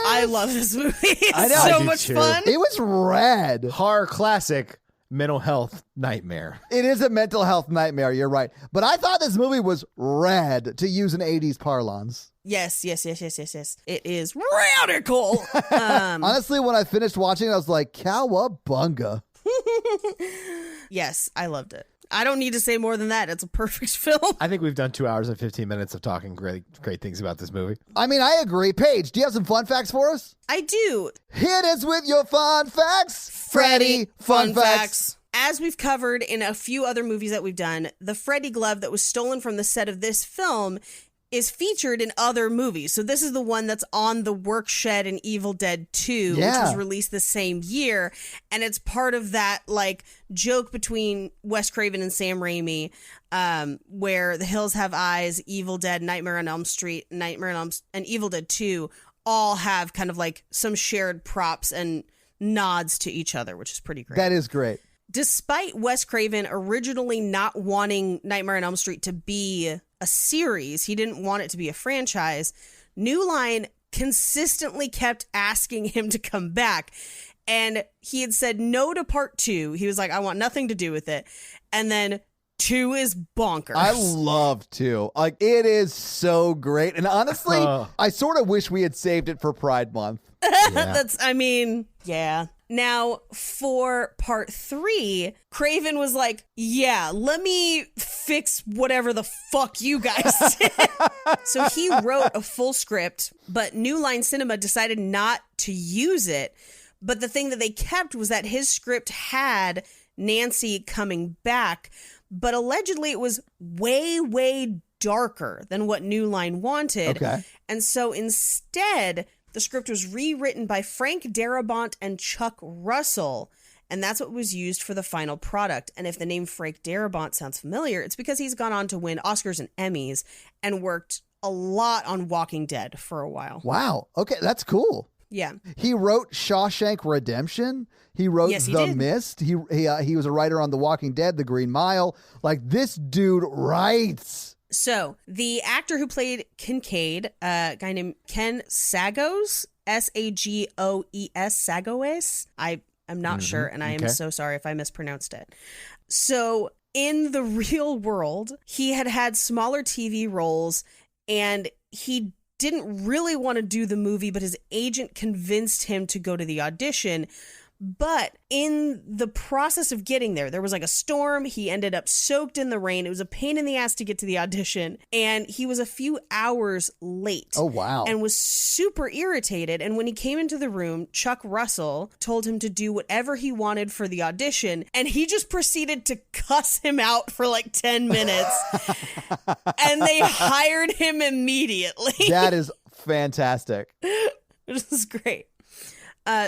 I love this movie. It's I know. so I do much too. fun. It was rad. Horror classic, mental health nightmare. It is a mental health nightmare, you're right. But I thought this movie was rad, to use an 80s parlance. Yes. It is radical. Honestly, when I finished watching it, I was like, cowabunga. Yes, I loved it. I don't need to say more than that. It's a perfect film. I think we've done 2 hours and 15 minutes of talking great things about this movie. I mean, I agree. Paige, do you have some fun facts for us? I do. Hit us with your fun facts. Freddy, fun facts. As we've covered in a few other movies that we've done, the Freddy glove that was stolen from the set of this film is featured in other movies. So this is the one that's on the work shed in Evil Dead 2, which was released the same year. And it's part of that joke between Wes Craven and Sam Raimi, where The Hills Have Eyes, Evil Dead, Nightmare on Elm Street, and Evil Dead 2 all have kind of some shared props and nods to each other, which is pretty great. That is great. Despite Wes Craven originally not wanting Nightmare on Elm Street to be a series, he didn't want it to be a franchise, New Line consistently kept asking him to come back. And he had said no to part 2. He was like, I want nothing to do with it. And then 2 is bonkers. I love 2. It is so great. And honestly, I sort of wish we had saved it for Pride Month. Yeah. Now, for part 3, Craven was like, yeah, let me fix whatever the fuck you guys did. So he wrote a full script, but New Line Cinema decided not to use it. But the thing that they kept was that his script had Nancy coming back, but allegedly it was way, way darker than what New Line wanted. Okay. And so instead, the script was rewritten by Frank Darabont and Chuck Russell, and that's what was used for the final product. And if the name Frank Darabont sounds familiar, it's because he's gone on to win Oscars and Emmys and worked a lot on Walking Dead for a while. Wow. Okay, that's cool. Yeah. He wrote Shawshank Redemption. He wrote Yes, he The did. Mist. He was a writer on The Walking Dead, The Green Mile. This dude writes. So the actor who played Kincaid, a guy named Ken Sagoes, Sagoes, Sagoes. I'm not sure, and I am so sorry if I mispronounced it. So in the real world, he had smaller TV roles, and he didn't really want to do the movie, but his agent convinced him to go to the audition. But in the process of getting there, there was like a storm. He ended up soaked in the rain. It was a pain in the ass to get to the audition. And he was a few hours late. Oh, wow. And was super irritated. And when he came into the room, Chuck Russell told him to do whatever he wanted for the audition. And he just proceeded to cuss him out for like 10 minutes. And they hired him immediately. That is fantastic. This is great.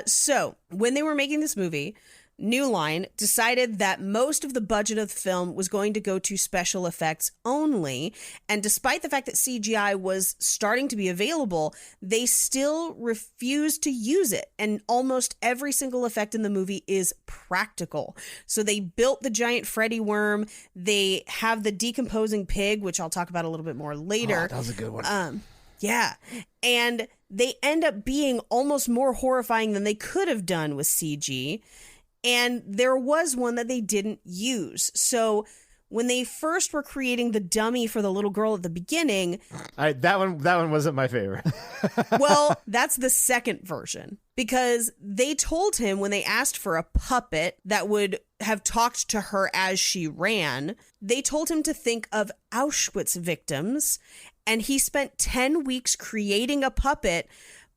So when they were making this movie, New Line decided that most of the budget of the film was going to go to special effects only. And despite the fact that CGI was starting to be available, they still refused to use it. And almost every single effect in the movie is practical. So they built the giant Freddy worm. They have the decomposing pig, which I'll talk about a little bit more later. Oh, that was a good one. Yeah. And they end up being almost more horrifying than they could have done with CG. And there was one that they didn't use. So when they first were creating the dummy for the little girl at the beginning... That one wasn't my favorite. Well, that's the second version. Because they told him when they asked for a puppet that would have talked to her as she ran, they told him to think of Auschwitz victims. And he spent 10 weeks creating a puppet,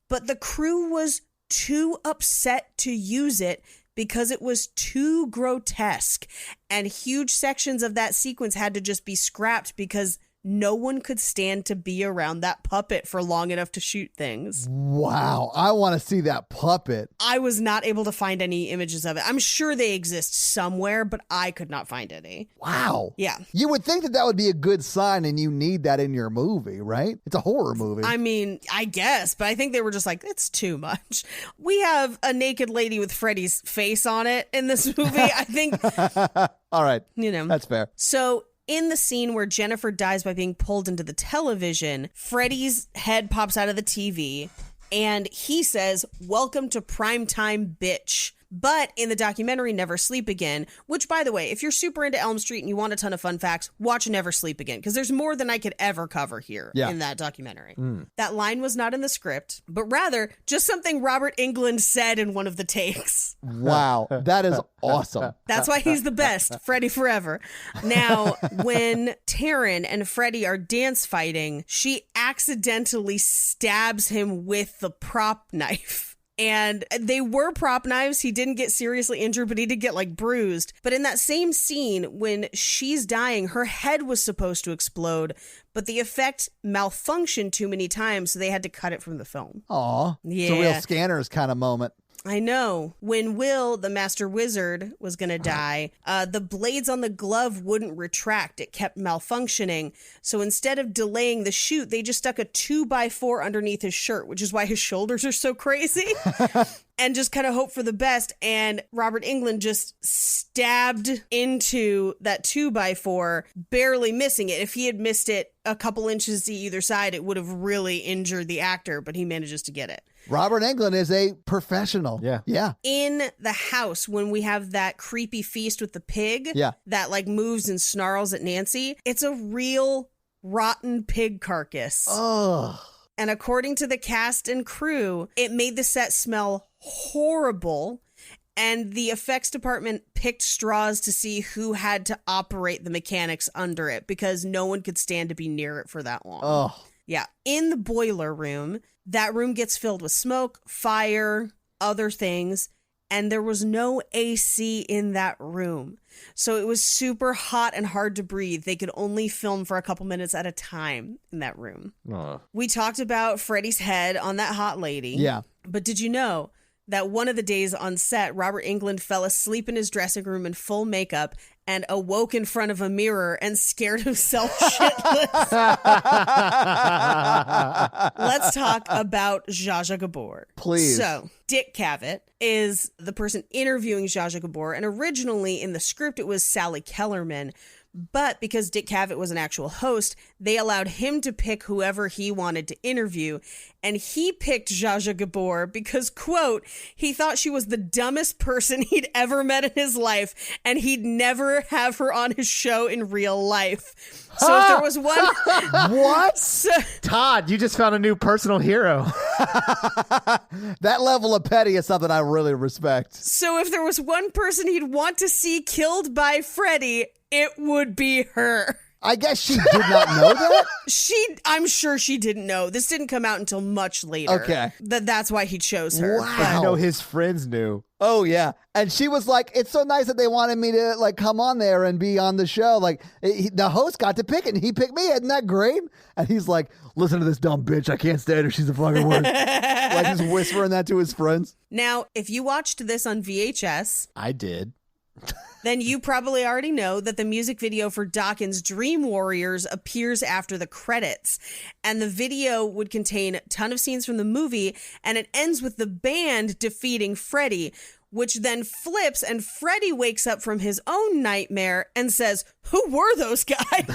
but the crew was too upset to use it because it was too grotesque. And huge sections of that sequence had to just be scrapped because no one could stand to be around that puppet for long enough to shoot things. Wow. I want to see that puppet. I was not able to find any images of it. I'm sure they exist somewhere, but I could not find any. Wow. Yeah. You would think that would be a good sign and you need that in your movie, right? It's a horror movie. I mean, I guess, but I think they were just like, it's too much. We have a naked lady with Freddy's face on it in this movie. I think, All right. That's fair. So in the scene where Jennifer dies by being pulled into the television, Freddy's head pops out of the TV and he says, "Welcome to primetime, bitch." But in the documentary Never Sleep Again, which, by the way, if you're super into Elm Street and you want a ton of fun facts, watch Never Sleep Again, because there's more than I could ever cover here in that documentary. That line was not in the script, but rather just something Robert Englund said in one of the takes. Wow. That is awesome. That's why he's the best, Freddy forever. Now, when Taryn and Freddy are dance fighting, she accidentally stabs him with the prop knife. And they were prop knives. He didn't get seriously injured, but he did get like bruised. But in that same scene, when she's dying, her head was supposed to explode, but the effect malfunctioned too many times, so they had to cut it from the film. Aw. Yeah. It's a real Scanners kind of moment. I know. When Will, the master wizard, was going to die, the blades on the glove wouldn't retract. It kept malfunctioning. So instead of delaying the shoot, they just stuck a 2x4 underneath his shirt, which is why his shoulders are so crazy. And just kind of hope for the best. And Robert Englund just stabbed into that 2x4, barely missing it. If he had missed it a couple inches to either side, it would have really injured the actor, but he manages to get it. Robert Englund is a professional. Yeah. In the house, when we have that creepy feast with the pig that like moves and snarls at Nancy, it's a real rotten pig carcass. Ugh. And according to the cast and crew, it made the set smell horrible. And the effects department picked straws to see who had to operate the mechanics under it because no one could stand to be near it for that long. Oh. Yeah. In the boiler room, that room gets filled with smoke, fire, other things, and there was no AC in that room. So it was super hot and hard to breathe. They could only film for a couple minutes at a time in that room. We talked about Freddy's head on that hot lady. Yeah. But did you know that one of the days on set, Robert Englund fell asleep in his dressing room in full makeup and awoke in front of a mirror and scared himself shitless? Let's talk about Zsa Zsa Gabor. Please. So, Dick Cavett is the person interviewing Zsa Zsa Gabor, and originally in the script it was Sally Kellerman, But because Dick Cavett was an actual host, they allowed him to pick whoever he wanted to interview. And he picked Zsa Zsa Gabor because, quote, he thought she was the dumbest person he'd ever met in his life, and he'd never have her on his show in real life. So if there was one... What? Todd, you just found a new personal hero. That level of petty is something I really respect. So if there was one person he'd want to see killed by Freddy, it would be her. I guess she did not know that? I'm sure she didn't know. This didn't come out until much later. Okay. That's why he chose her. Wow. I know his friends knew. Oh, yeah. And she was like, it's so nice that they wanted me to like come on there and be on the show. Like the host got to pick it and he picked me. Isn't that great? And he's like, listen to this dumb bitch. I can't stand her. She's a fucking word. Like just whispering that to his friends. Now, if you watched this on VHS... I did. Then you probably already know that the music video for Dokken's Dream Warriors appears after the credits. And the video would contain a ton of scenes from the movie, and it ends with the band defeating Freddy, which then flips and Freddy wakes up from his own nightmare and says, who were those guys?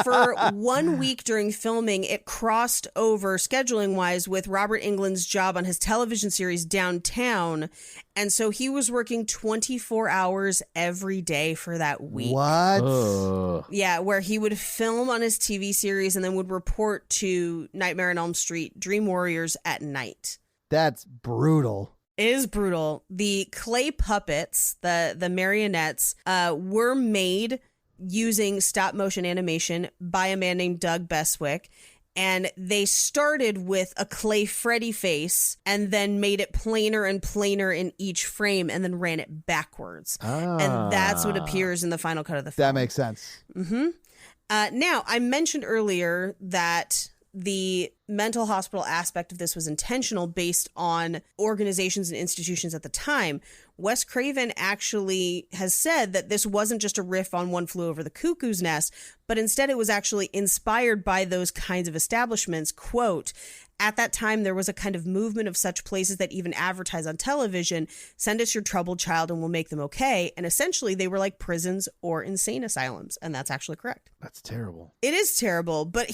For 1 week during filming, it crossed over scheduling-wise with Robert Englund's job on his television series Downtown. And so he was working 24 hours every day for that week. What? Yeah, where he would film on his TV series and then would report to Nightmare on Elm Street, Dream Warriors at night. That's brutal. It is brutal. The clay puppets, the marionettes, were made using stop motion animation by a man named Doug Beswick. And they started with a clay Freddy face and then made it plainer and plainer in each frame and then ran it backwards. And that's what appears in the final cut of the film. That makes sense. Mm-hmm. Now, I mentioned earlier that the mental hospital aspect of this was intentional based on organizations and institutions at the time. Wes Craven actually has said that this wasn't just a riff on One Flew Over the Cuckoo's Nest, but instead it was actually inspired by those kinds of establishments. Quote, at that time, there was a kind of movement of such places that even advertise on television, send us your troubled child and we'll make them okay. And essentially they were like prisons or insane asylums. And that's actually correct. That's terrible. It is terrible, but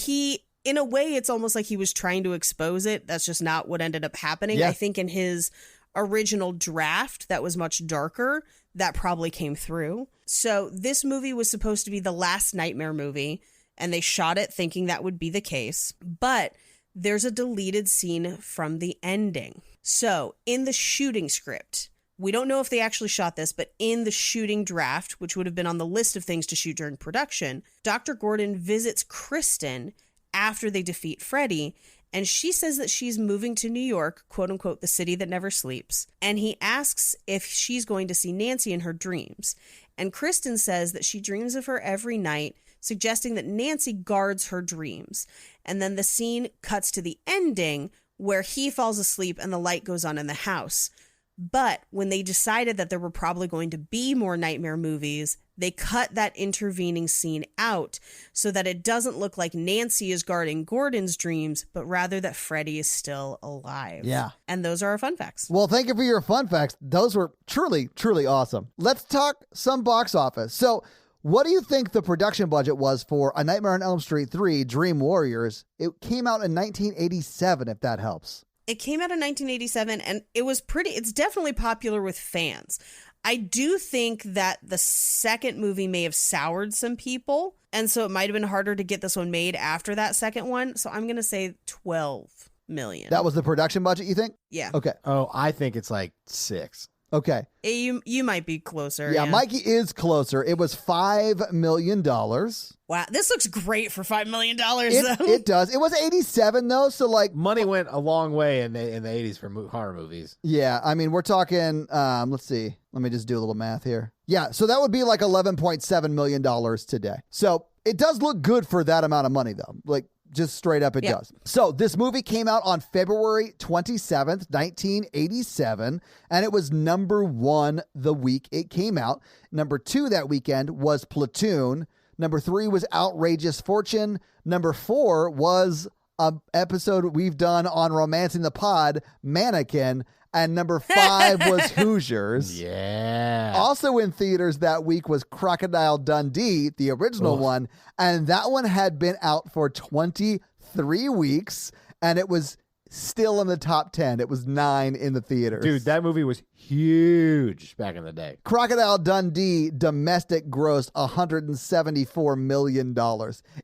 in a way, it's almost like he was trying to expose it. That's just not what ended up happening. Yeah. I think in his original draft that was much darker, that probably came through. So this movie was supposed to be the last Nightmare movie, and they shot it thinking that would be the case. But there's a deleted scene from the ending. So in the shooting script, we don't know if they actually shot this, but in the shooting draft, which would have been on the list of things to shoot during production, Dr. Gordon visits Kristen after they defeat Freddy, and she says that she's moving to New York, quote unquote, the city that never sleeps, and he asks if she's going to see Nancy in her dreams. And Kristen says that she dreams of her every night, suggesting that Nancy guards her dreams. And then the scene cuts to the ending where he falls asleep and the light goes on in the house. But when they decided that there were probably going to be more Nightmare movies, they cut that intervening scene out so that it doesn't look like Nancy is guarding Gordon's dreams, but rather that Freddy is still alive. Yeah. And those are our fun facts. Well, thank you for your fun facts. Those were truly, truly awesome. Let's talk some box office. So what do you think the production budget was for A Nightmare on Elm Street 3, Dream Warriors? It came out in 1987, if that helps. It came out in 1987, and it's definitely popular with fans. I do think that the second movie may have soured some people, and so it might have been harder to get this one made after that second one. So I'm going to say 12 million. That was the production budget, you think? Yeah. Okay. Oh, I think it's like 6. Okay. You might be closer. Yeah, Mikey is closer. It was $5 million. Wow, this looks great for $5 million, though. It does. It was 87, though, so like... Money went a long way in the 80s for horror movies. Yeah, I mean, we're talking... let's see. Let me just do a little math here. Yeah, so that would be like $11.7 million today. So it does look good for that amount of money, though. Like, just straight up, it does. So this movie came out on February 27th, 1987, and it was number 1 the week it came out. Number 2 that weekend was Platoon. Number 3 was Outrageous Fortune. Number 4 was an episode we've done on Romancing the Pod, Mannequin. And number 5 was Hoosiers. Yeah. Also in theaters that week was Crocodile Dundee, the original one. And that one had been out for 23 weeks. And it was still in the top 10. It was 9 in the theaters. Dude, that movie was huge back in the day. Crocodile Dundee domestic grossed $174 million.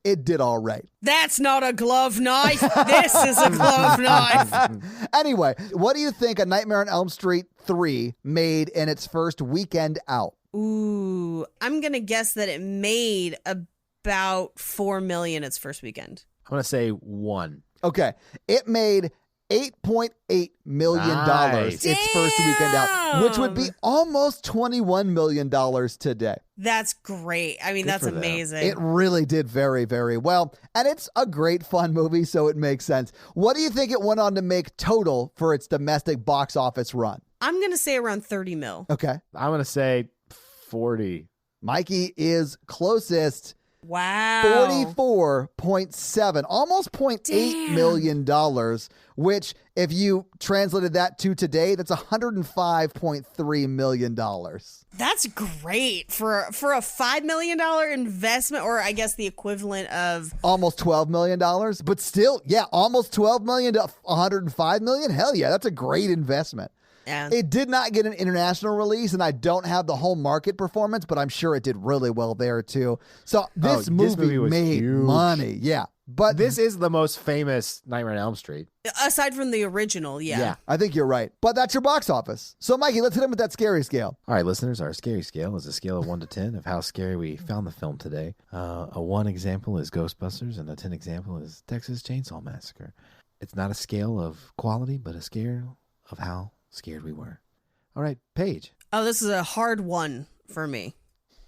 It did all right. That's not a glove knife. This is a glove knife. Anyway, what do you think A Nightmare on Elm Street 3 made in its first weekend out? Ooh, I'm going to guess that it made about $4 million its first weekend. I'm going to say 1. Okay. It made $8.8 million Nice. its first weekend out, which would be almost $21 million today. That's great. I mean, that's for them. amazing. It really did very, very well. And it's a great, fun movie, so it makes sense. What do you think it went on to make total for its domestic box office run? I'm going to say around 30 mil. Okay. I'm going to say 40. Mikey is closest. Wow. 44.7, almost $0.8 million, which if you translated that to today, that's $105.3 million. That's great for a $5 million investment, or I guess the equivalent of Almost $12 million, but still, yeah, almost $12 million to $105 million. Hell yeah, that's a great investment. yeah. It did not get an international release, and I don't have the home market performance, but I'm sure it did really well there too. So this movie was made huge. money. Yeah. But This is the most famous Nightmare on Elm Street. Aside from the original, yeah. I think you're right. But that's your box office. So, Mikey, let's hit him with that scary scale. All right, listeners, our scary scale is a scale of 1 to 10 of how scary we found the film today. A 1 example is Ghostbusters, and a 10 example is Texas Chainsaw Massacre. It's not a scale of quality, but a scale of how scared we were. All right, Paige. Oh, this is a hard one for me.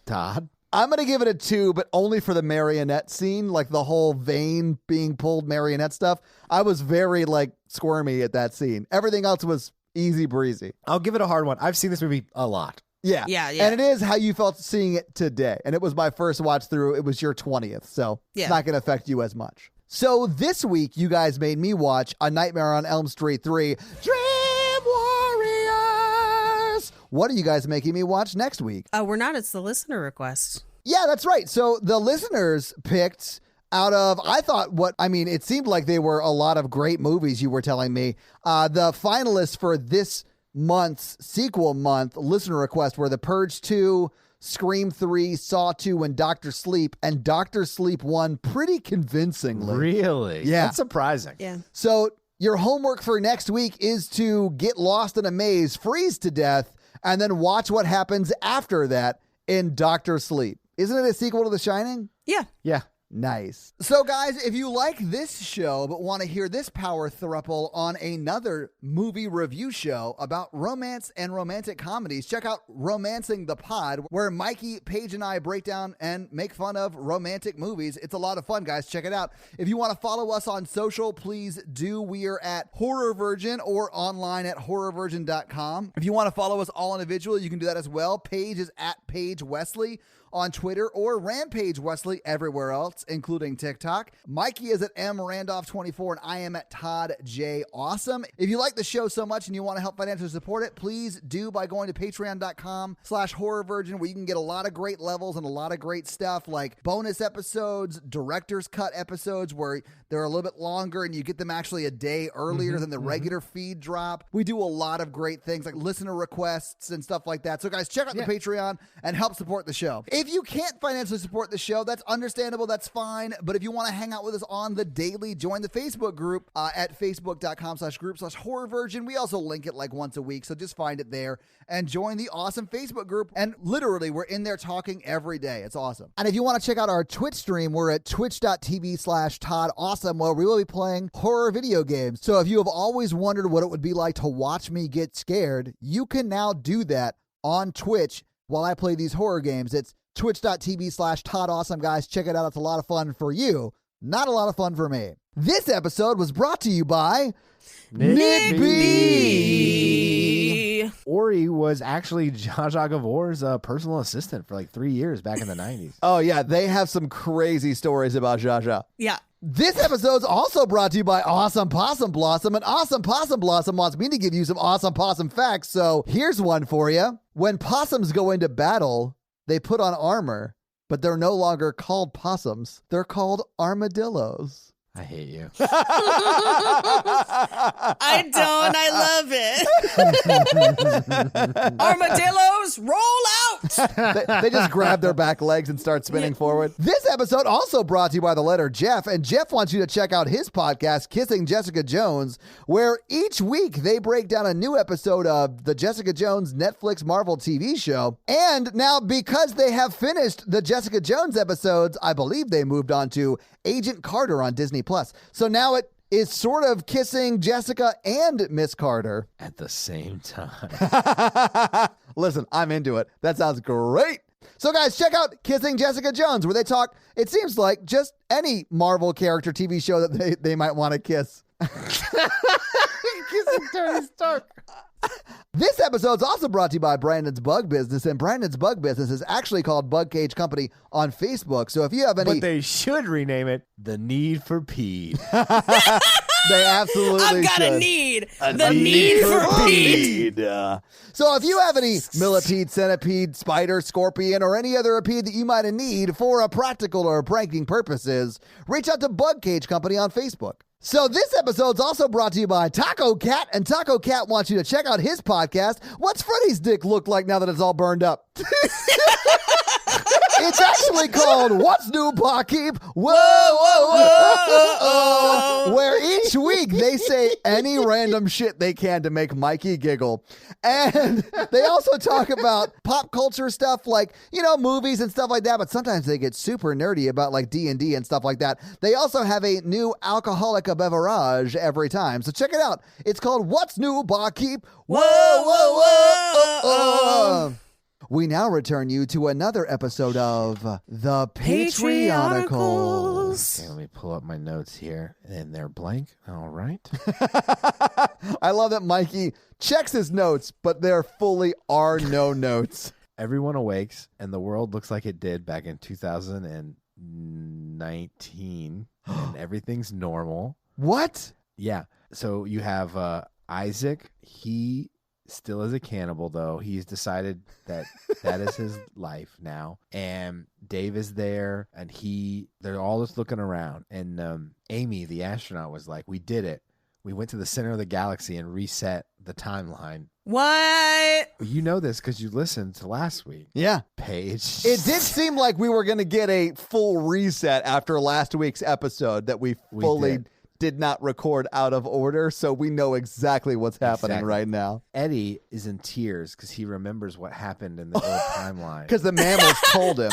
Todd. I'm going to give it a 2, but only for the marionette scene, like the whole vein being pulled marionette stuff. I was very, squirmy at that scene. Everything else was easy breezy. I'll give it a hard one. I've seen this movie a lot. Yeah. Yeah, yeah. And it is how you felt seeing it today. And it was my first watch through. It was your 20th, so Yeah. it's not going to affect you as much. So this week, you guys made me watch A Nightmare on Elm Street 3, Dream Warriors. What are you guys making me watch next week? We're not. It's the listener request. Yeah, that's right. So the listeners picked out of, it seemed like they were a lot of great movies you were telling me. The finalists for this month's sequel month listener request were The Purge 2, Scream 3, Saw 2, and Dr. Sleep. And Dr. Sleep won pretty convincingly. Really? Yeah. That's surprising. Yeah. So your homework for next week is to get lost in a maze, freeze to death, and then watch what happens after that in Dr. Sleep. Isn't it a sequel to The Shining? Yeah. Yeah. Nice. So, guys, if you like this show but want to hear this power throuple on another movie review show about romance and romantic comedies, check out Romancing the Pod, where Mikey, Paige, and I break down and make fun of romantic movies. It's a lot of fun, guys. Check it out. If you want to follow us on social, please do. We are at Horror Virgin or online at horrorvirgin.com. If you want to follow us all individually, you can do that as well. Paige is at Paige Wesley on Twitter, or Rampage Wesley everywhere else, including TikTok. Mikey is at mrandolph24, and I am at Todd J. Awesome. If you like the show so much and you want to help financially support it, please do by going to patreon.com/horrorvirgin, where you can get a lot of great levels and a lot of great stuff like bonus episodes, director's cut episodes where they're a little bit longer and you get them actually a day earlier than the regular feed drop. We do a lot of great things like listener requests and stuff like that. So guys, check out the Patreon and help support the show. If you can't financially support the show, that's understandable. That's fine. But if you want to hang out with us on the daily, join the Facebook group at facebook.com/group/horrorvirgin. We also link it once a week. So just find it there and join the awesome Facebook group. And literally, we're in there talking every day. It's awesome. And if you want to check out our Twitch stream, we're at twitch.tv/ToddAwesome, where we will be playing horror video games. So if you have always wondered what it would be like to watch me get scared, you can now do that on Twitch while I play these horror games. It's twitch.tv/ToddAwesome, guys. Check it out. It's a lot of fun for you. Not a lot of fun for me. This episode was brought to you by Nick B. Ori was actually Zsa Zsa Gavor's personal assistant for 3 years back in the 90s. Oh, yeah. They have some crazy stories about Zsa Zsa. Yeah. This episode's also brought to you by Awesome Possum Blossom, and Awesome Possum Blossom wants me to give you some awesome possum facts, so here's one for you. When possums go into battle, they put on armor, but they're no longer called possums. They're called armadillos. I hate you. I don't. I love it. Armadillos, roll out. They just grab their back legs and start spinning forward. This episode also brought to you by the letter Jeff, and Jeff wants you to check out his podcast, Kissing Jessica Jones, where each week they break down a new episode of the Jessica Jones Netflix Marvel TV show. And now, because they have finished the Jessica Jones episodes, I believe they moved on to Agent Carter on Disney Plus. So now it is sort of kissing Jessica and Miss Carter at the same time. Listen, I'm into it. That sounds great. So guys, check out Kissing Jessica Jones, where they talk, it seems like, just any Marvel character TV show that they might want to kiss. Kissing Tony Stark. This episode's also brought to you by Brandon's Bug Business, and Brandon's Bug Business is actually called Bug Cage Company on Facebook. So if you have any... But they should rename it The Need for Pede. They absolutely I've got should. a need. The need for Pede. So if you have any millipede, centipede, spider, scorpion, or any other apede that you might need for a practical or pranking purposes, reach out to Bug Cage Company on Facebook. So this episode's also brought to you by Taco Cat, and Taco Cat wants you to check out his podcast, What's Freddy's Dick Look Like Now That It's All Burned Up? It's actually called What's New, Barkeep? Whoa, whoa, whoa, whoa. Where each week they say any random shit they can to make Mikey giggle. And they also talk about pop culture stuff like, movies and stuff like that, but sometimes they get super nerdy about like D&D and stuff like that. They also have a new alcoholic beverage every time. So check it out. It's called What's New, Barkeep? Whoa, whoa, whoa. We now return you to another episode of The Patreonicals. Okay, let me pull up my notes here. And they're blank. All right. I love that Mikey checks his notes, but there fully are no notes. Everyone awakes, and the world looks like it did back in 2019, and everything's normal. What? Yeah. So you have Isaac. He still is a cannibal, though. He's decided that is his life now. And Dave is there, and they're all just looking around. And Amy, the astronaut, was like, we did it. We went to the center of the galaxy and reset the timeline. What? You know this because you listened to last week. Yeah. Paige. It did seem like we were going to get a full reset after last week's episode that we fully did not record out of order, so we know exactly what's happening right now. Eddie is in tears because he remembers what happened in the old timeline. Because the mammals told him.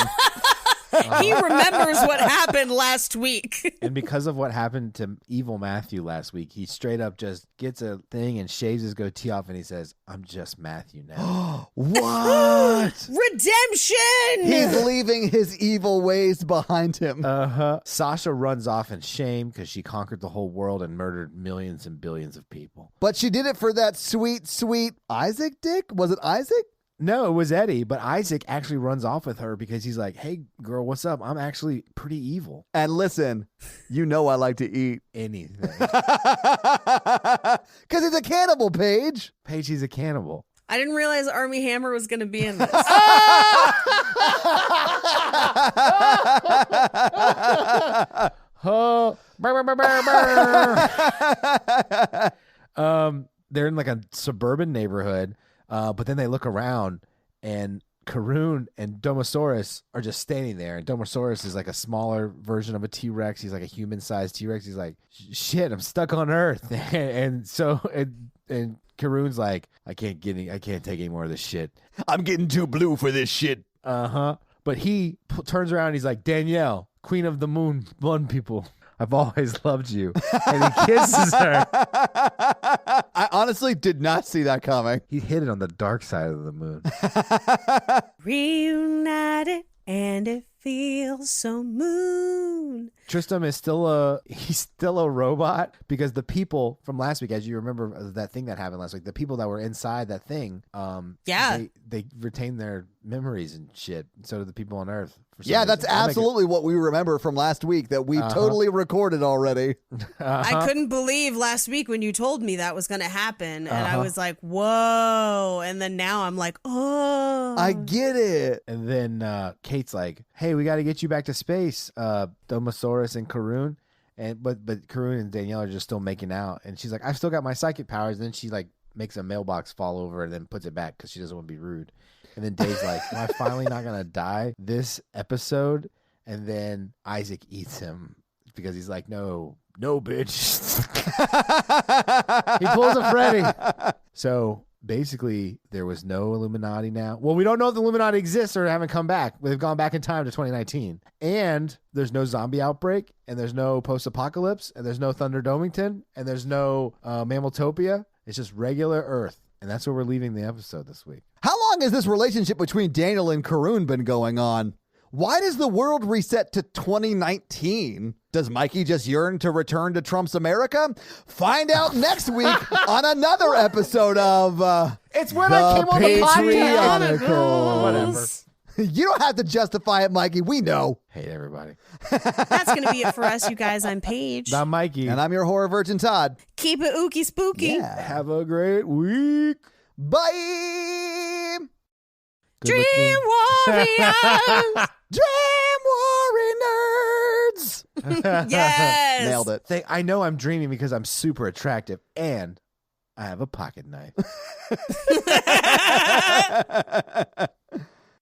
He remembers what happened last week. And because of what happened to evil Matthew last week, he straight up just gets a thing and shaves his goatee off, and he says, I'm just Matthew now. What? Redemption! He's leaving his evil ways behind him. Sasha runs off in shame because she conquered the whole world and murdered millions and billions of people. But she did it for that sweet, sweet Isaac dick? Was it Isaac? No, it was Eddie, but Isaac actually runs off with her because he's like, hey, girl, what's up? I'm actually pretty evil. And listen, I like to eat anything. Because he's a cannibal, Paige. Paige, he's a cannibal. I didn't realize Armie Hammer was going to be in this. They're in like a suburban neighborhood. But then they look around, and Karun and Domosaurus are just standing there. And Domosaurus is like a smaller version of a T-Rex. He's like a human-sized T-Rex. He's like, shit, I'm stuck on Earth. and Karun's like, I can't take any more of this shit. I'm getting too blue for this shit. But he turns around and he's like, Danielle, Queen of the Moon, people. I've always loved you. And he kisses her. I honestly did not see that coming. He hit it on the dark side of the moon. Reunited, and it feels so moon. Tristram is still a robot because the people from last week, as you remember that thing that happened last week, the people that were inside that thing, they retain their memories and shit. So do the people on Earth. For some Yeah, that's reason. I'll make it- absolutely what we remember from last week that we totally recorded already. I couldn't believe last week when you told me that was going to happen. And I was like, whoa. And then now I'm like, oh. I get it. And then Kate's like, "Hey, we got to get you back to space, Domosaurus and Karun." But Karun and Danielle are just still making out, and she's like, "I've still got my psychic powers." And then she like makes a mailbox fall over and then puts it back because she doesn't want to be rude. And then Dave's like, "Am I finally not gonna die this episode?" And then Isaac eats him because he's like, "No, bitch." He pulls a Freddy. So basically, there was no Illuminati now. Well, we don't know if the Illuminati exists or haven't come back. They've gone back in time to 2019. And there's no zombie outbreak, and there's no post-apocalypse, and there's no Thunder Domington, and there's no Mammaltopia. It's just regular Earth. And that's where we're leaving the episode this week. How long has this relationship between Daniel and Karun been going on? Why does the world reset to 2019? Does Mikey just yearn to return to Trump's America? Find out next week on another episode of It's when I came on the podcast. Patrioticals. Whatever. You don't have to justify it, Mikey. We know. Hate everybody. That's going to be it for us, you guys. I'm Paige. Not Mikey. And I'm your horror virgin, Todd. Keep it ooky spooky. Yeah. Have a great week. Bye. Good Dream looking. Warriors. Dream Warrior nerds. Yes. Nailed it. I know I'm dreaming because I'm super attractive and I have a pocket knife.